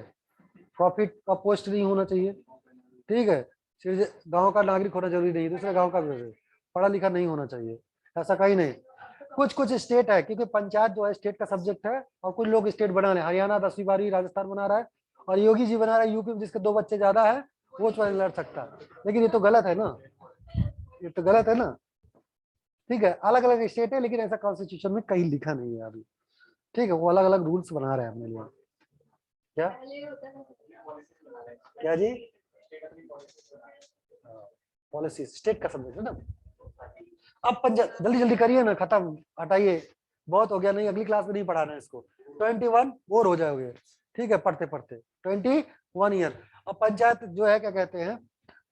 प्रॉफिट का पोस्ट नहीं होना चाहिए। ठीक है, सिर्फ गांव का नागरिक होना जरूरी नहीं, दूसरे गांव का पढ़ा लिखा नहीं होना चाहिए, ऐसा कहीं नहीं। कुछ कुछ स्टेट है, क्योंकि पंचायत जो है स्टेट का सब्जेक्ट है, और कुछ लोग स्टेट बना रहे हैं। हरियाणा 10वीं बारी राजस्थान बना रहा है, और योगी जी बना रहा है यूपी में, जिसके 2 बच्चे ज्यादा है वो चुनाव लड़ सकता है। लेकिन ये तो गलत है ना, ये तो गलत है ना। ठीक है, अलग अलग स्टेट है, लेकिन ऐसा कॉन्स्टिट्यूशन में कहीं लिखा नहीं है अभी। ठीक है, वो अलग अलग रूल्स बना रहे हैं अपने लिए। क्या क्या जी? पॉलिसी स्टेट का सब्जेक्ट है ना। अब पंचायत जल्दी जल्दी करिए ना, खत्म, हटाइए, बहुत हो गया, नहीं अगली क्लास में नहीं पढ़ाना है इसको। 21 बोर हो जाओगे। ठीक है, पढ़ते पढ़ते 21 ईयर। अब पंचायत जो है क्या कहते हैं,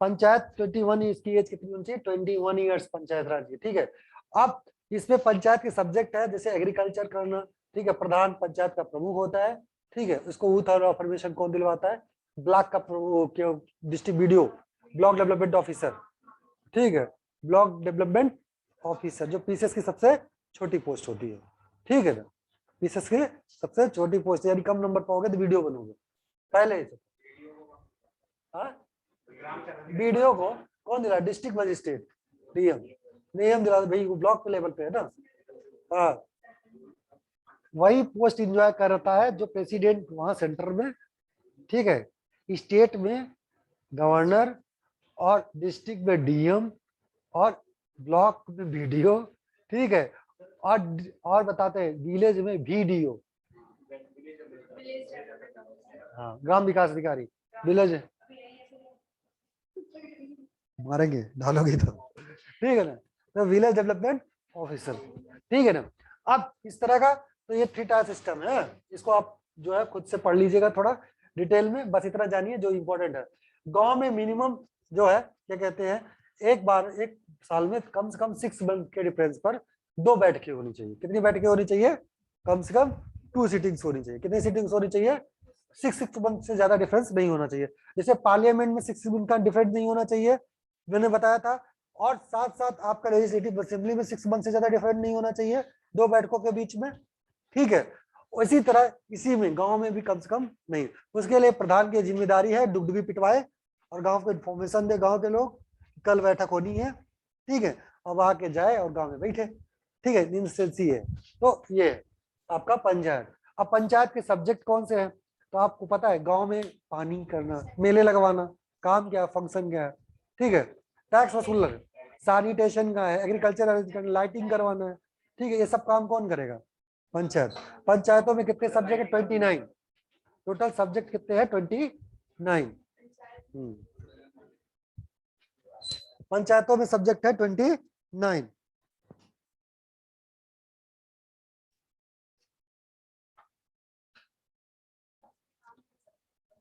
पंचायत 21, इसकी एज कितनी होनी चाहिए? 21 ईयर्स पंचायत राज की। ठीक है, अब इसमें पंचायत के सब्जेक्ट है, जैसे एग्रीकल्चर करना। ठीक है, प्रधान पंचायत का प्रमुख होता है। ठीक है, उसको यूथ और अफर्मेशन कौन दिलवाता है? ब्लॉक का district BDO, block development officer. ठीक है, ब्लॉक डेवलपमेंट ऑफिसर, जो पीसीएस की सबसे छोटी पोस्ट होती है। ठीक है ना, पीसीएस की सबसे छोटी पोस्ट, यानी कम नंबर पाओगे तो वीडियो बनोगे पहले ही। वीडियो को कौन दिला? District magistrate, DM. डीएम दिला भाई, वो ब्लॉक के लेवल पे है ना। हाँ, वही पोस्ट इंजॉय करता है जो प्रेसिडेंट वहां सेंटर में। ठीक है, स्टेट में गवर्नर, और डिस्ट्रिक्ट में डीएम, और ब्लॉक में वीडियो। ठीक है, और बताते हैं विलेज में वीडियो। हाँ, ग्राम विकास अधिकारी, विलेज मारेंगे डालोगे तो। ठीक है ना, तो विलेज डेवलपमेंट ऑफिसर। ठीक है ना। अब इस तरह का तो ये 3 टायर सिस्टम है, इसको आप जो है खुद से पढ़ लीजिएगा थोड़ा डिटेल में, बस इतना जानिए जो इंपॉर्टेंट है। गांव में मिनिमम जो है क्या कहते हैं, एक साल में कम से कम 6 मंथ के डिफरेंस पर 2 बैठकें होनी चाहिए। कितनी बैठकें होनी चाहिए? कम से कम 2 सीटिंग्स होनी चाहिए। कितनी सीटिंग्स होनी चाहिए? 6 मंथ से ज्यादा डिफरेंस नहीं होना चाहिए। जैसे पार्लियामेंट में 6 मंथ का डिफरेंस नहीं होना चाहिए, मैंने बताया था। और साथ साथ आपका लेजिस्लेटिव असेंबली में 6 मंथ से ज्यादा डिफरेंस नहीं होना चाहिए 2 बैठकों के बीच में। ठीक है, इसी तरह इसी में गांव में भी कम से कम नहीं। उसके लिए प्रधान की जिम्मेदारी है डुगडुगी पिटवाए और गांव को इन्फॉर्मेशन दे, गांव के लोग कल बैठक होनी है। ठीक है, अब आके जाए और गांव में बैठे। ठीक है, इंस्टेंसी है। तो ये आपका पंचायत। अब पंचायत के सब्जेक्ट कौन से हैं? तो आपको पता है, गांव में पानी करना, मेले लगवाना, काम क्या, फंक्शन क्या है। ठीक है, टैक्स वसूलना, सैनिटेशन का है, एग्रीकल्चर लाइटिंग करवाना है। ठीक है, ये सब काम कौन करेगा? पंचायत। पंचायतों में कितने सब्जेक्ट है? 29। टोटल सब्जेक्ट कितने हैं? 29। पंचायतों में सब्जेक्ट है 29।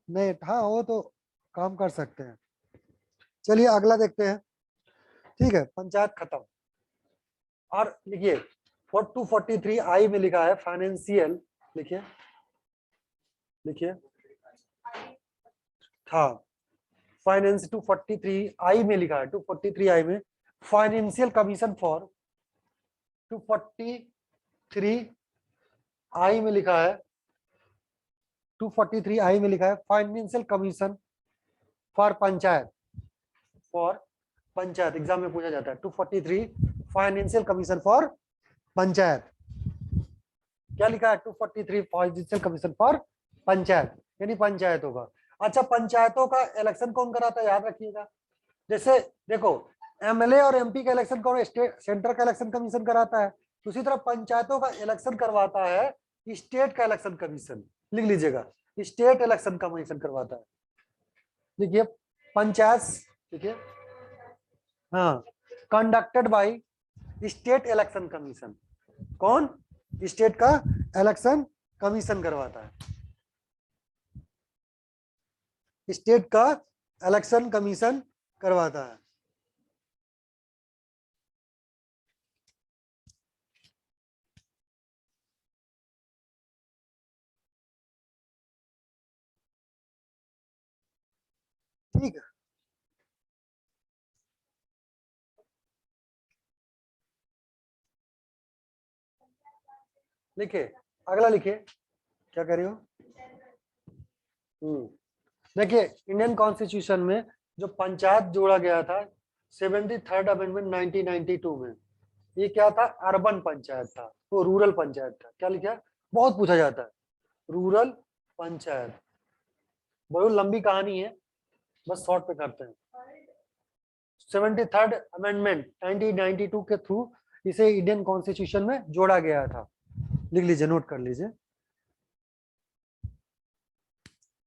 नहीं, हाँ वो तो काम कर सकते हैं। चलिए अगला देखते हैं। ठीक है, पंचायत खत्म। और लिखिए 243 आई में लिखा है फाइनेंशियल, लिखिए लिखिए, हाँ फाइनेंस 243 आई में लिखा है, 243 आई में फाइनेंशियल कमीशन फॉर 243 आई में लिखा है, 243 आई में लिखा है financial commission for panchayat, for panchayat. Exam में पूछा जाता है 243 फाइनेंशियल कमीशन फॉर पंचायत। क्या लिखा है 243 प्रेसिडेंशियल कमीशन फॉर पंचायत, यानी पंचायतों का। अच्छा, पंचायतों का इलेक्शन कौन कराता है, याद रखिएगा। जैसे देखो, एमएलए और एमपी का इलेक्शन कौन, स्टेट सेंटर का इलेक्शन कमीशन कराता है, उसी तरह पंचायतों का इलेक्शन करवाता है स्टेट का इलेक्शन कमीशन। लिख लीजिएगा, स्टेट इलेक्शन कमीशन करवाता है। देखिए पंचायत, देखिए हाँ, conducted by state election commission. कौन, स्टेट का इलेक्शन कमीशन करवाता है, स्टेट का इलेक्शन कमीशन करवाता है। ठीक है, लिखिए, अगला लिखिए, क्या कर रही हो। देखिए इंडियन कॉन्स्टिट्यूशन में जो पंचायत जोड़ा गया था 73rd अमेंडमेंट 1992 में, ये क्या था, अर्बन पंचायत था, वो रूरल पंचायत था। क्या लिखा है, बहुत पूछा जाता है, रूरल पंचायत। बहुत लंबी कहानी है, बस शॉर्ट पे करते हैं। 73rd अमेंडमेंट 1992 के थ्रू इसे इंडियन कॉन्स्टिट्यूशन में जोड़ा गया था। लिख लीजिए, नोट कर लीजिए,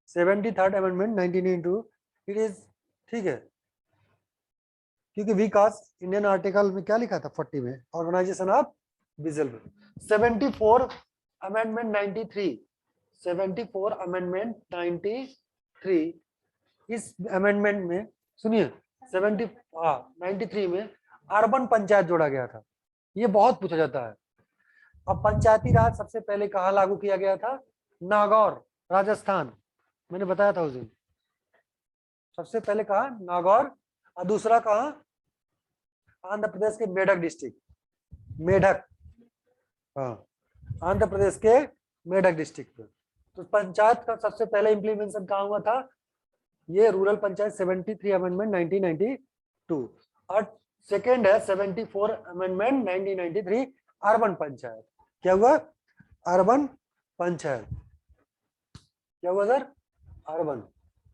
73rd अमेंडमेंट 1992 इट इज, ठीक है, क्योंकि विकास इंडियन आर्टिकल में क्या लिखा था 40 में, organisation of vigil. 74 amendment 93, 74 amendment 93, इस अमेंडमेंट में सुनिए 93 में अर्बन पंचायत जोड़ा गया था। ये बहुत पूछा जाता है। अब पंचायती राज सबसे पहले कहाँ लागू किया गया था, नागौर राजस्थान, मैंने बताया था उस दिन। सबसे पहले कहा नागौर, और दूसरा कहा आंध्र प्रदेश के मेढक डिस्ट्रिक्ट, मेढक, हाँ, आंध्र प्रदेश के मेढक डिस्ट्रिक्ट पे। तो पंचायत का सबसे पहले इंप्लीमेंटेशन कहाँ हुआ था, ये रूरल पंचायत 73 अमेंडमेंट 1992, और सेकेंड है 74 अमेंडमेंट 1993 अर्बन पंचायत। क्या हुआ, अर्बन पंचायत, क्या हुआ सर, अर्बन।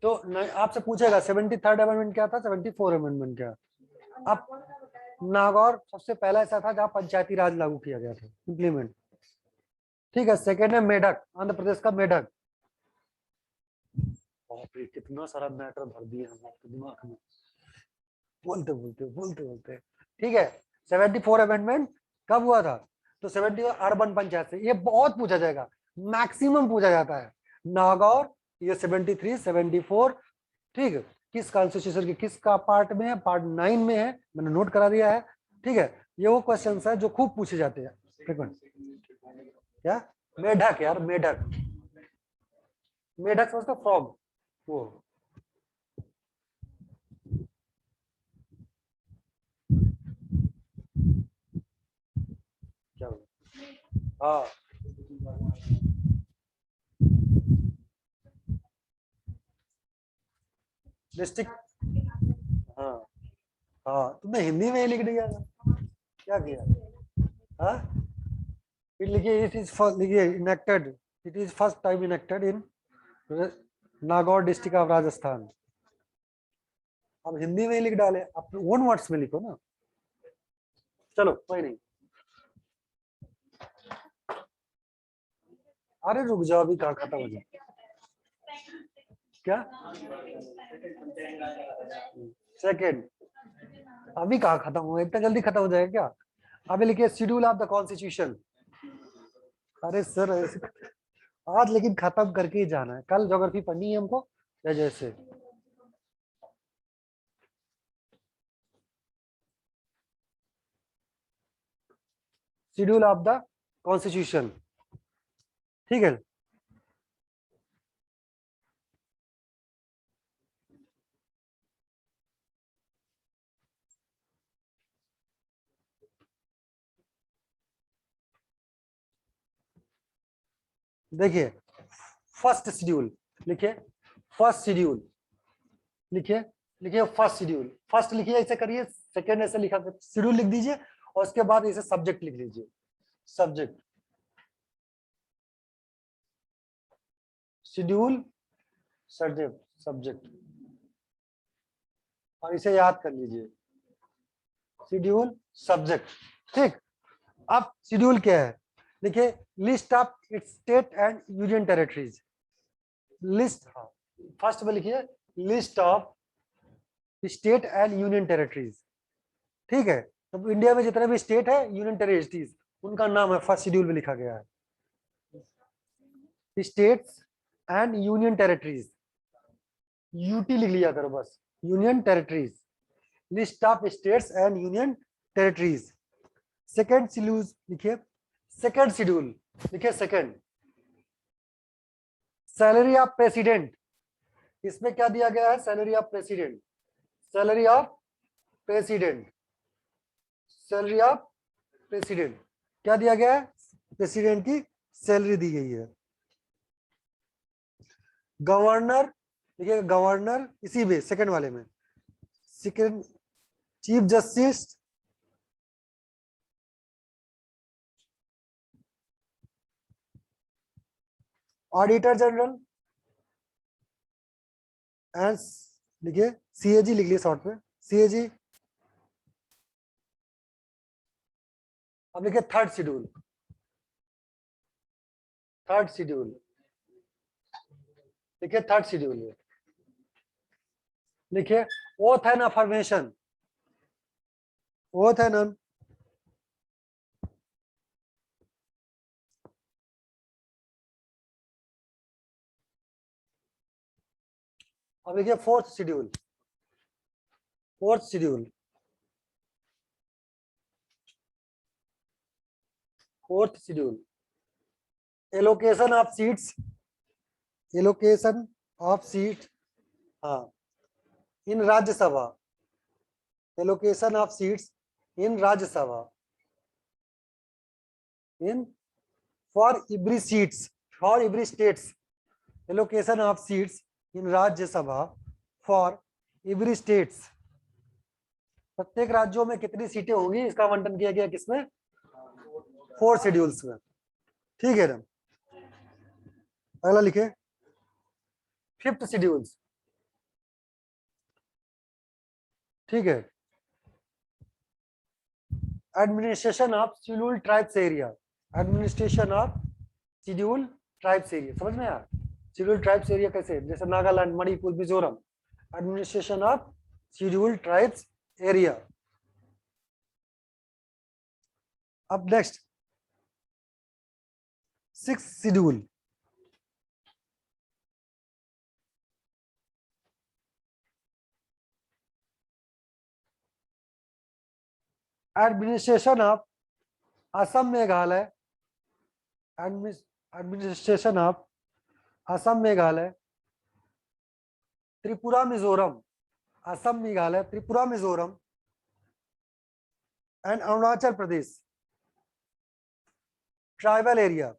तो आपसे पूछेगा 73rd अमेंडमेंट क्या था, 74 अमेंडमेंट क्या। अब नागौर सबसे पहला ऐसा था जहां पंचायती राज लागू किया गया था, इंप्लीमेंट, ठीक है। सेकेंड है मेढक, आंध्र प्रदेश का मेढक। बाप रे, कितना सारा मैटर भर दिया हम आपके दिमाग में, बोलते बोलते बोलते बोलते, ठीक है। 74 अमेंडमेंट कब हुआ था, तो 74 अर्बन पंचायत से। ये बहुत पूछा जाएगा, मैक्सिमम पूछा जाता है। नागौर, ये 73 74, ठीक है, किस कॉन्स्टिट्यूशन के किसका पार्ट में है, पार्ट 9 में है, मैंने नोट करा दिया है, ठीक है। ये वो क्वेश्चन है जो खूब पूछे जाते हैं फ्रीक्वेंट। क्या, मेढक यार, मेढक, मेढक समझते, फ्रॉग, वो क्या, हाँ, डिस्ट्रिक्ट, हाँ हाँ, तुमने हिंदी में ही लिख दिया था, क्या किया, हाँ, फिर लिखिए इट इज फर्स्ट, लिखिए enacted, it is first time enacted in Nagaur district of Rajasthan. अब हिंदी में ही लिख डाले, आप ओन वर्ड्स में लिखो ना, चलो कोई नहीं। अरे रुक जाओ, अभी कहाँ खत्म हो जाए, क्या, सेकेंड, अभी कहाँ खत्म हुआ, इतना जल्दी खत्म हो जाएगा क्या। अभी लिखिए शेड्यूल ऑफ द कॉन्स्टिट्यूशन। अरे सर आज लेकिन खत्म करके ही जाना है, कल ज्योग्राफी पढ़नी है हमको, या जैसे शेड्यूल ऑफ द कॉन्स्टिट्यूशन, ठीक है। देखिए फर्स्ट शेड्यूल, लिखिए फर्स्ट शेड्यूल, लिखिए, लिखिए फर्स्ट शेड्यूल, फर्स्ट लिखिए ऐसे करिए, सेकेंड ऐसे लिखा, शेड्यूल लिख दीजिए, और उसके बाद इसे सब्जेक्ट लिख लीजिए, सब्जेक्ट, शेड्यूल सब्जेक्ट, और इसे याद कर लीजिए, शेड्यूल सब्जेक्ट। ठीक, अब शेड्यूल क्या है, देखिए list of state and union territories, list, हाँ फर्स्ट में लिखिए list of state and union territories. ठीक है, तो इंडिया में जितने भी स्टेट है यूनियन टेरिटरीज उनका नाम है फर्स्ट शेड्यूल में लिखा गया है, states and union territories, UT लिख लिया करो बस, union territories, list of states and union territories. Second schedule लिखिए, सेकेंड शेड्यूल लिखिए, सेकेंड सैलरी ऑफ प्रेसिडेंट, इसमें क्या दिया गया है, salary of president, salary of president, salary of president क्या दिया गया है, प्रेसिडेंट की सैलरी दी गई है। गवर्नर देखिए, गवर्नर इसी में सेकंड वाले में, second chief justice, auditor general and लिखिए सीएजी लिख लिया शॉर्ट में, सीएजी। अब लिखिए थर्ड शेड्यूल, थर्ड शेड्यूल लिखिए, थर्ड शेड्यूल लिखिए oath and affirmation, oath and अब लिखिए fourth schedule, fourth schedule, fourth schedule allocation of seats, allocation of seat, हाँ in Rajya Sabha, allocation of seats in Rajya Sabha, in for every seats, for every states, allocation of seats in Rajya Sabha for every states, प्रत्येक राज्यों में कितनी सीटें होंगी इसका आवंटन किया गया किसमें, फोर शेड्यूल्स में। ठीक है ना, अगला लिखे फिफ्थ शेड्यूल्स। ठीक है, administration of schedule tribes area, administration of schedule tribes area, समझ में यार, शेड्यूल ट्राइब्स एरिया कैसे, जैसे Nagaland, Manipur, Mizoram, administration of schedule tribes area. अब next six schedule, administration of Assam Meghalaya, administration of Assam Meghalaya, Tripura Mizoram, Assam Meghalaya Tripura Mizoram and Arunachal Pradesh, tribal area,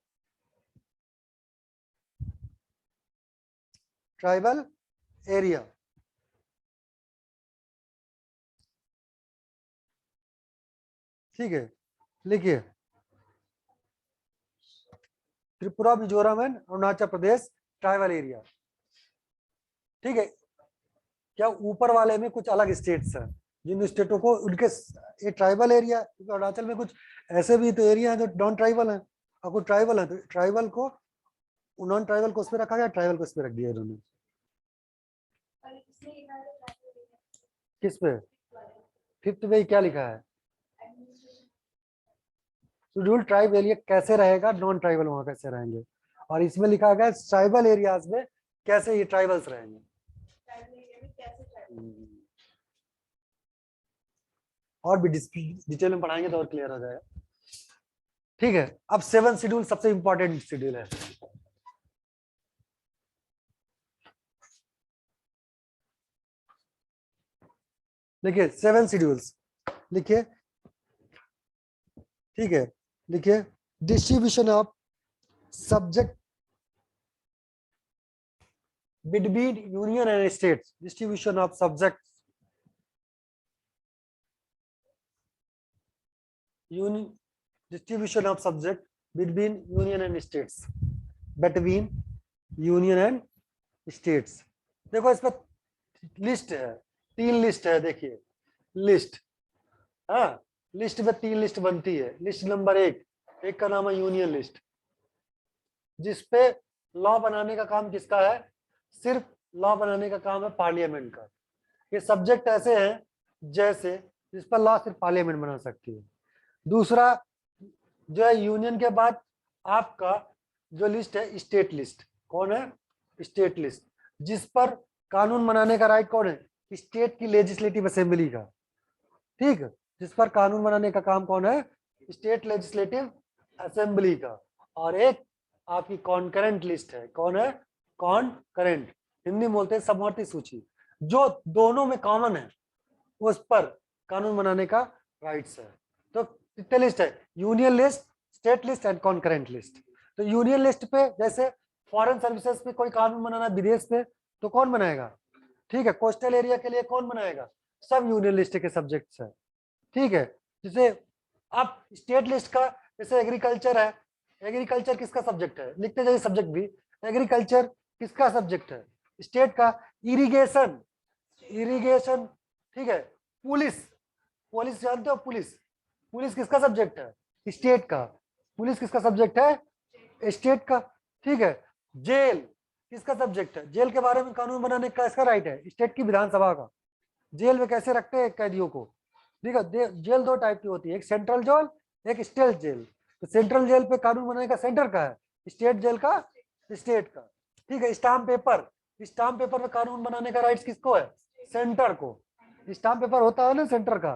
tribal area. ठीक है, लिखिए Tripura Mizoram and Arunachal Pradesh tribal area. ठीक है, क्या ऊपर वाले में कुछ अलग स्टेट्स हैं, जिन स्टेटों को उनके ये ट्राइबल एरिया, अरुणाचल में कुछ ऐसे भी तो एरिया है जो नॉन ट्राइबल है, और कुछ ट्राइबल है, तो ट्राइबल को नॉन ट्राइबल को उसमें रखा गया, ट्राइबल को इसमें रख दिया इन्होंने। किस पे, फिफ्थ में क्या लिखा है, शेड्यूल ट्राइब एरिया कैसे रहेगा, नॉन ट्राइबल वहां कैसे रहेंगे, और इसमें लिखा गया ट्राइबल एरियाज में कैसे ये ट्राइबल्स रहेंगे। और भी डिटेल में पढ़ाएंगे तो और क्लियर हो जाएगा। ठीक है, अब सेवन शेड्यूल सबसे इंपॉर्टेंट शेड्यूल है। देखिए सेवन शेड्यूल्स लिखिए, ठीक है, लिखिए distribution of subject between union and states, distribution of subject distribution of subject between union and states, between union and states. देखो इस पर लिस्ट है, 3 लिस्ट है, देखिए लिस्ट, हाँ लिस्ट में 3 लिस्ट बनती है। लिस्ट नंबर 1, एक का नाम है यूनियन लिस्ट, जिसपे लॉ बनाने का काम किसका है? सिर्फ लॉ बनाने का काम है पार्लियामेंट का। ये सब्जेक्ट ऐसे हैं जैसे जिस पर लॉ सिर्फ पार्लियामेंट बना सकती है। दूसरा जो है यूनियन के बाद आपका जो लिस्ट है स्टेट लिस्ट, कौन है? स्टेट लिस्ट, जिस पर कानून बनाने का राइट कौन है? स्टेट की लेजिस्लेटिव असेंबली का। ठीक, जिस पर कानून बनाने का काम कौन है? स्टेट लेजिस्लेटिव असेंबली का। और एक आपकी कॉन्करेंट लिस्ट है, कौन है? कॉन्करेंट, हिंदी में बोलते हैं समवर्ती सूची, जो दोनों में कॉमन है, उस पर कानून बनाने का राइट्स है। तो कितने लिस्ट है? Union list, state list and concurrent list. तो यूनियन लिस्ट पे जैसे फॉरेन सर्विसेज पे कोई कानून बनाना विदेश पे, तो कौन बनाएगा? ठीक है, कोस्टल एरिया के लिए कौन बनाएगा? सब यूनियन लिस्ट के सब्जेक्ट्स है। ठीक है, जैसे अब स्टेट लिस्ट का जैसे एग्रीकल्चर है, एग्रीकल्चर किसका सब्जेक्ट है? लिखते जाइए सब्जेक्ट भी, एग्रीकल्चर किसका सब्जेक्ट है? स्टेट का। इरिगेशन, इरिगेशन, ठीक है। पुलिस, पुलिस जानते हो? पुलिस, पुलिस किसका सब्जेक्ट है? स्टेट का। पुलिस किसका सब्जेक्ट है? स्टेट का। ठीक है, जेल किसका सब्जेक्ट है? जेल के बारे में कानून बनाने का इसका राइट है, स्टेट की विधानसभा का। जेल में कैसे रखते हैं कैदियों को? ठीक है, जेल 2 टाइप की होती है, एक सेंट्रल जेल, एक स्टेट जेल। तो सेंट्रल जेल पे कानून बनाने का सेंटर का है, स्टेट जेल का स्टेट का। ठीक है, स्टाम्प पेपर, स्टाम्प पेपर में कानून बनाने का राइट्स किसको है? सेंटर को। स्टाम्प पेपर होता है ना सेंटर का।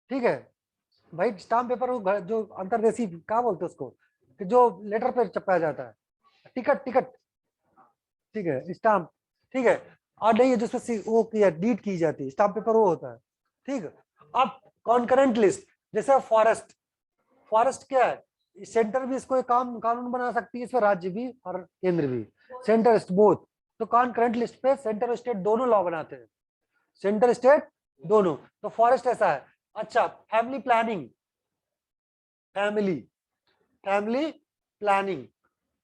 ठीक है भाई, स्टाम्प पेपर जो अंतर्देशीय क्या बोलते हैं उसको, कि जो लेटर पे छपाया जाता है, टिकट, टिकट, ठीक है, स्टाम्प। ठीक है, और नहीं है जिसपे वो किया डीड की जाती है, स्टाम्प पेपर वो होता है। ठीक है, अब कॉन्करेंट लिस्ट, जैसे फॉरेस्ट, फॉरेस्ट क्या है? सेंटर भी इसको एक काम कानून बना सकती है, इसमें राज्य भी और केंद्र भी, सेंटर बोथ। तो कॉन्करेंट लिस्ट पे सेंटर और स्टेट दोनों लॉ बनाते हैं, सेंटर स्टेट दोनों। तो फॉरेस्ट ऐसा है। अच्छा, family planning, family, family planning.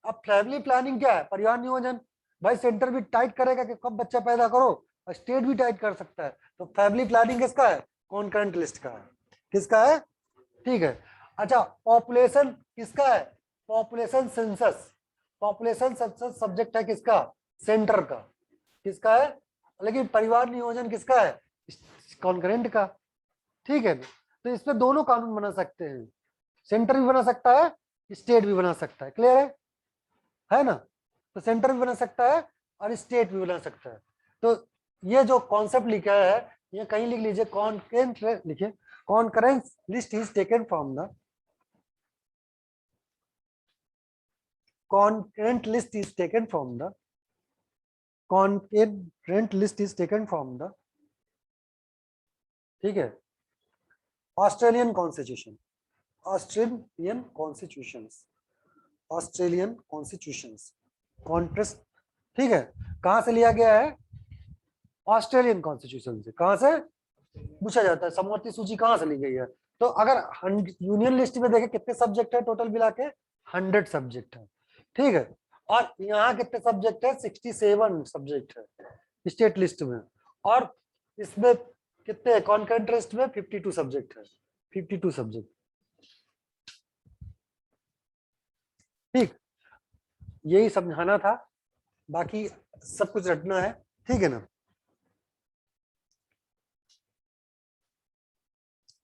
अब फैमिली प्लानिंग क्या है? परिवार नियोजन। भाई सेंटर भी टाइट करेगा कि कब बच्चा पैदा करो, और स्टेट भी टाइट कर सकता है। तो फैमिली प्लानिंग किसका है? कॉन्करेंट लिस्ट का है। किसका है? ठीक है। अच्छा, पॉपुलेशन किसका है? Population census, population census subject है किसका? सेंटर का। किसका है? लेकिन परिवार नियोजन किसका है? कॉन्करेंट का। ठीक है, तो इसमें दोनों कानून बना सकते हैं, सेंटर भी बना सकता है, स्टेट भी बना सकता है। क्लियर है ना? तो सेंटर भी बना सकता है और स्टेट भी बना सकता है। तो ये जो कॉन्सेप्ट लिखा है, ये कहीं लिख लीजिए, कॉन्करेंट लिखिए, concurrent list is taken from the, concurrent list is taken from the, concurrent list is taken from the, ठीक है, Australian constitution, Australian constitutions, Australian constitutions, contrast. ठीक है, कहां से लिया गया है? ऑस्ट्रेलियन कॉन्स्टिट्यूशन से। कहां से पूछा जाता है, समवर्ती सूची कहां से ली गई है? तो अगर यूनियन लिस्ट में देखें कितने सब्जेक्ट है टोटल मिला के? 100 सब्जेक्ट है। ठीक है, और यहाँ कितने सब्जेक्ट है? 67 सब्जेक्ट है स्टेट लिस्ट में। और इसमें कितने कॉन्करेंट लिस्ट में? 52 सब्जेक्ट है, 52 सब्जेक्ट। ठीक, यही समझाना था, बाकी सब कुछ रटना है। ठीक है ना?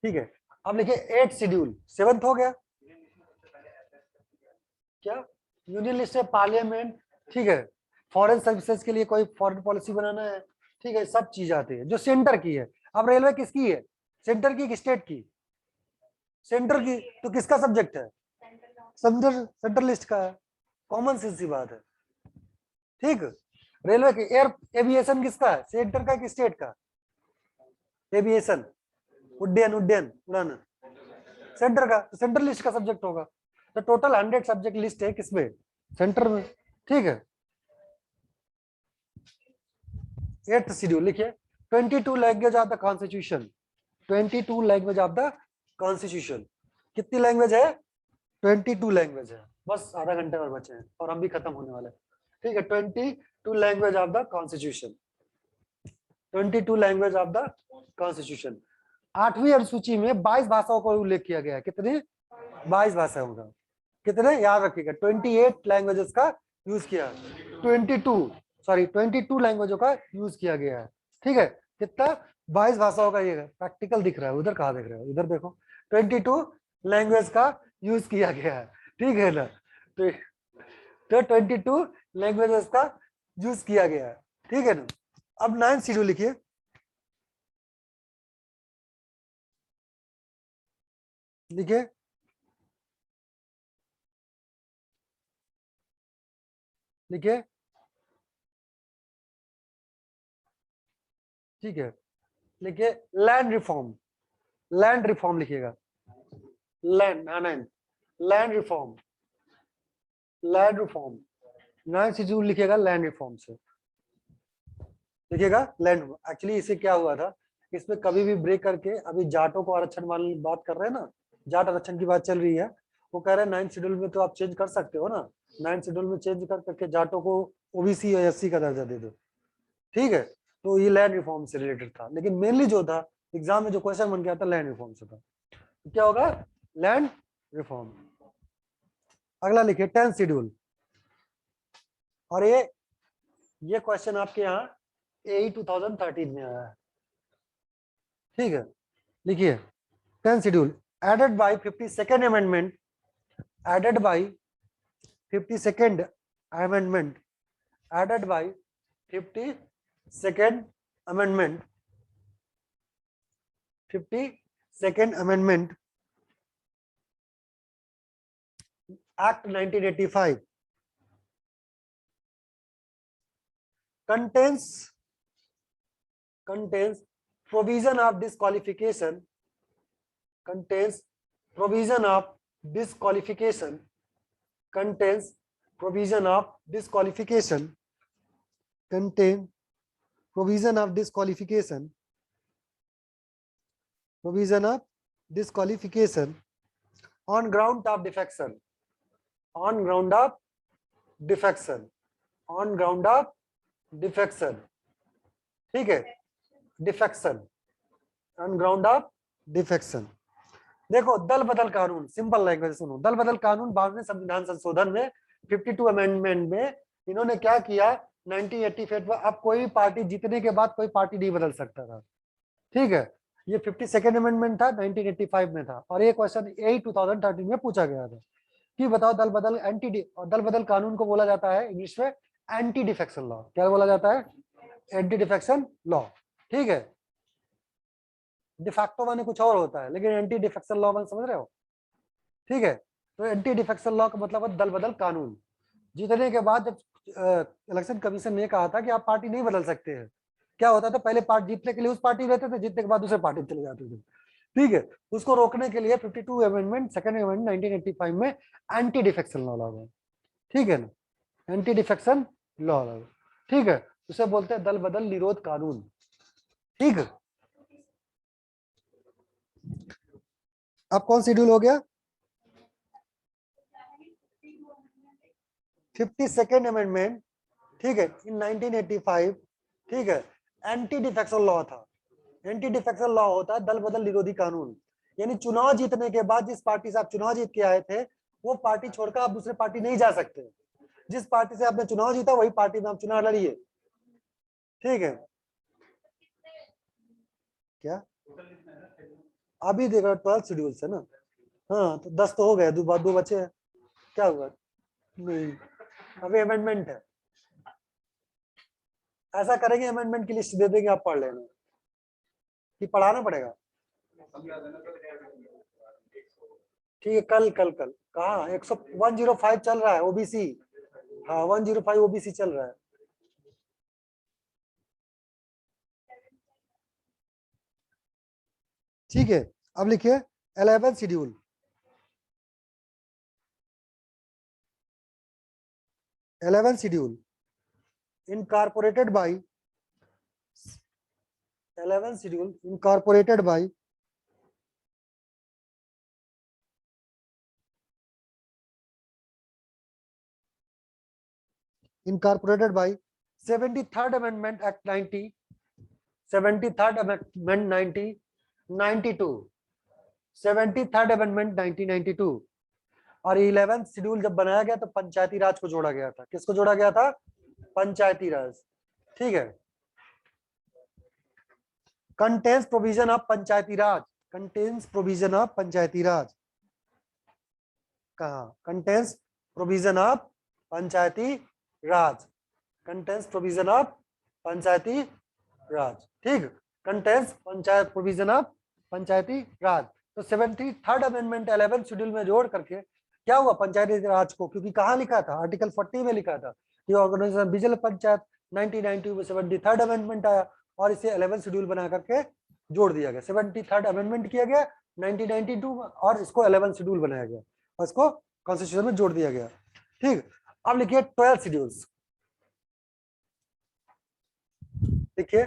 ठीक है, अब लिखिए 8 शेड्यूल, 7th हो गया क्या? यूनियन लिस्ट है पार्लियामेंट। ठीक है, फॉरेन सर्विसेज के लिए कोई फॉरेन पॉलिसी बनाना है। ठीक है, सब चीज आती है जो सेंटर की है। अब रेलवे किसकी है? सेंटर की कि स्टेट की? सेंटर की। तो किसका सब्जेक्ट है? सेंटर, सेंट्रल लिस्ट का है। कॉमन सेंस की बात है। ठीक, रेलवे की एयर एविएशन किसका है? सेंटर का कि स्टेट का? एविएशन, उड्डयन, उड्डयन, उड़ान, सेंटर का। तो सेंट्रल लिस्ट का सब्जेक्ट होगा। तो टोटल 100 सब्जेक्ट लिस्ट है किसमें? सेंटर में। ठीक है, 8th शेड्यूल लिखिए, 22 language of the constitution, 22 language of the constitution. कितनी लैंग्वेज है? 22 लैंग्वेज है। बस आधा घंटे और बचे हैं और हम भी खत्म होने वाले हैं। ठीक है, 22 language of the constitution, 22 language of the constitution. 8वीं अनुसूची में 22 भाषाओं का उल्लेख किया गया है। कितने? 22 भाषाओं का। कितने? याद रखिएगा, 28 लैंग्वेजेस का यूज किया, 22 लैंग्वेजों का यूज किया गया है। ठीक है, कितना? 22 भाषाओं का। ये प्रैक्टिकल दिख रहा है, उधर कहाँ दिख रहा है? इधर देखो, 22 लैंग्वेज का यूज किया गया है। ठीक है ना? तो 22 लैंग्वेजेस का यूज किया गया है। ठीक है ना? अब 9th शेड्यूल लिखिए। लिखिए, लिखिए। ठीक है, लिखिए लैंड रिफॉर्म। लैंड रिफॉर्म लिखिएगा। Land, land reform, land reform. 9th schedule लिखिएगा लैंड रिफॉर्म से। देखिएगा लैंड। एक्चुअली इसे क्या हुआ था, इसमें कभी भी ब्रेक करके, अभी जाटों को आरक्षण वाली बात कर रहे हैं ना, जाट आरक्षण की बात चल रही है, वो कह रहे हैं 9th शेड्यूल में तो आप चेंज कर सकते हो ना, 9th शेड्यूल में चेंज कर करके जाटों को ओबीसी या एससी का दर्जा दे दो। ठीक है, तो ये लैंड रिफॉर्म से रिलेटेड था, लेकिन मेनली जो था एग्जाम में जो क्वेश्चन बन गया था लैंड रिफॉर्म से था। तो क्या होगा? Land reform. अगला लिखिए 10th शेड्यूल। और ये क्वेश्चन आपके यहाँ AE 2013 में आया है। ठीक है, लिखिए 10th schedule added by 52nd amendment, added by 52nd amendment, added by 52nd amendment, 52nd amendment act 1985 contains provision of disqualification, contains provision of disqualification, contains provision of disqualification, contain provision of disqualification, provision of disqualification on ground of defection, on ground of defection, on ground of defection। ठीक है, defection, on ground of defection. देखो दल बदल कानून, simple language सुनो। दल बदल कानून 12वें संविधान संशोधन में 52 अमेंडमेंट में इन्होंने क्या किया, 1985 में अब कोई पार्टी जीतने के बाद कोई पार्टी नहीं बदल सकता था। ठीक है, ये 52nd अमेंडमेंट था, 1985 में था। और ये क्वेश्चन AE 2013 में पूछा गया था कि बताओ दल बदल और दल बदल कानून को बोला जाता है इंग्लिश में एंटी डिफेक्शन लॉ। क्या बोला जाता है? Anti defection law. ठीक है, डिफैक्टो माने कुछ और होता है, लेकिन एंटी डिफेक्शन लॉ माने समझ रहे हो? ठीक है, तो एंटी डिफेक्शन लॉ का मतलब है दल बदल कानून। जीतने के बाद जब इलेक्शन कमीशन ने कहा था कि आप पार्टी नहीं बदल सकते हैं, क्या होता था, पहले पार्टी जीतने के लिए उस पार्टी में रहते थे, जीतने के बाद दूसरे पार्टी में चले जाते थे। ठीक है, उसको रोकने के लिए 52 अमेंडमेंट, सेकंड अमेंडमेंट 1985 में एंटी डिफेक्शन लॉ लगा। ठीक है ना, एंटी डिफेक्शन लॉ लगा। ठीक है, उसे बोलते हैं दल बदल निरोध कानून। ठीक है, अब कौन शेड्यूल हो गया? 52nd amendment. ठीक है, इन 1985। ठीक है, एंटी डिफेक्शन लॉ था। एंटी डिफेक्शन लॉ होता है दल बदल निरोधी कानून, यानी चुनाव जीतने के बाद जिस पार्टी से आप चुनाव जीत के आए थे, वो पार्टी छोड़कर आप दूसरे पार्टी नहीं जा सकते। जिस पार्टी से आपने चुनाव जीता वही पार्टी में आप चुनाव लड़िए। ठीक है, क्या अभी देखो 12 शेड्यूल से ना, हाँ तो 10 तो हो गए, दो बचे हैं। क्या हुआ? नहीं, अभी अमेंडमेंट है। ऐसा करेंगे, अमेंडमेंट की लिस्ट दे देंगे, आप पढ़ लेना कि पढ़ाना पड़ेगा। ठीक है, कल कल कल कहाँ 105 चल रहा है ओबीसी। हाँ 105 ओबीसी चल रहा है। ठीक है, अब लिखिए 11 schedule. 11 schedule incorporated by 11 schedule incorporated by incorporated by 73rd Amendment Act 90, 73rd Amendment 1992, 73rd Amendment 1992 और 11th शेड्यूल जब बनाया गया तो पंचायती राज को जोड़ा गया था। किसको जोड़ा गया था? पंचायती राज। ठीक है। Contains provision of Panchayati Raj, contains provision of Panchayati Raj कहा? Contains provision of Panchayati Raj, contains provision of Panchayati Raj. ठीक, contains panchayat provision of Panchayati Raj. तो 73rd अमेंडमेंट 11th शेड्यूल में जोड़ करके क्या हुआ? पंचायती राज को, क्योंकि कहाँ लिखा था? आर्टिकल 40 में लिखा था कि ऑर्गेनाइजेशन विजिल पंचायत 1992 में 73rd अमेंडमेंट आया और इसे 11th शेड्यूल बना करके जोड़ दिया गया। 73rd अमेंडमेंट किया गया 1992 में और इसको 11th शेड्यूल बनाया गया और इसको कॉन्स्टिट्यूशन में जोड़ दिया गया। ठीक, अब लिखिए 12 शेड्यूल्स। देखिए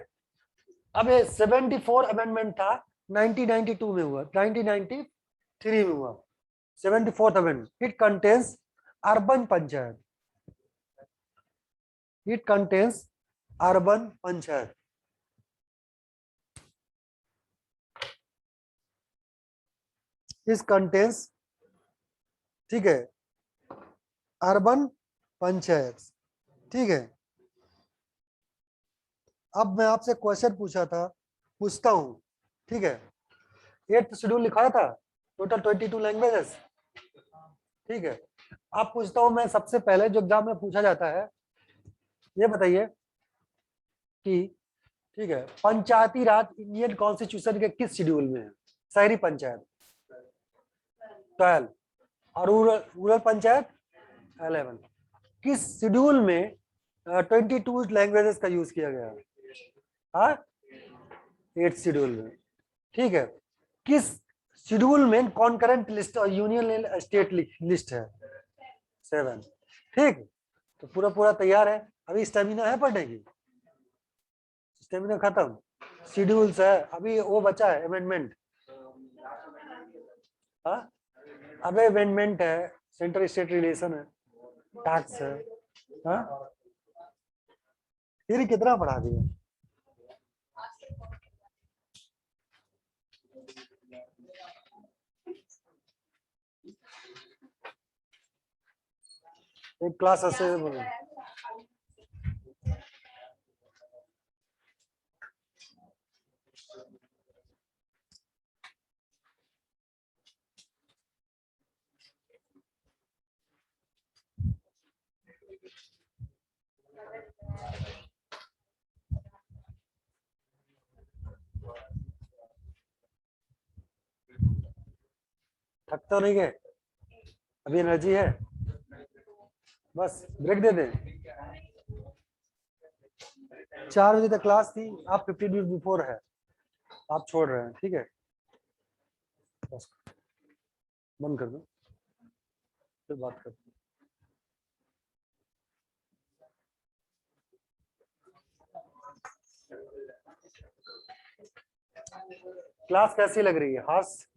अब ये 74 अमेंडमेंट था 1992 में हुआ, 1993 में हुआ 74th amendment. It contains urban panchayat, it contains urban panchayat. इस कंटेन्स, ठीक है, अर्बन पंचायत। ठीक है। अब मैं आपसे क्वेश्चन पूछता हूं, ठीक है। 8th शेड्यूल लिखा था टोटल 22 लैंग्वेजेस। ठीक है। अब पूछता हूं मैं, सबसे पहले जो एग्जाम में पूछा जाता है, ये बताइए कि, ठीक है, पंचायती राज इंडियन कॉन्स्टिट्यूशन के किस शेड्यूल में है? शहरी पंचायत 12 और रूरल पंचायत 11। किस शेड्यूल में 22 लैंग्वेजेस का यूज किया गया है? हाँ, 8th शेड्यूल में। ठीक है। किस शेड्यूल में कॉन्करेंट लिस्ट और यूनियन स्टेट लिस्ट है? 7। ठीक, तो पूरा तैयार है। अभी स्टेमिना है पढ़ने की? स्टेमिना खत्म, शेड्यूल्स है, अभी वो बचा है अमेंडमेंट। हाँ, अब अमेंडमेंट है, सेंटर स्टेट रिलेशन है, टैक्स है। हाँ, फिर कितना पढ़ा दिया? एक क्लास ऐसे थक तो नहीं गए? अभी एनर्जी है? बस ब्रेक दे दें। 4 बजे तक क्लास थी, आप 15 मिनट बिफोर है, आप छोड़ रहे हैं। ठीक है, बस बंद कर दो, फिर बात करते हैं। क्लास कैसी लग रही है? हास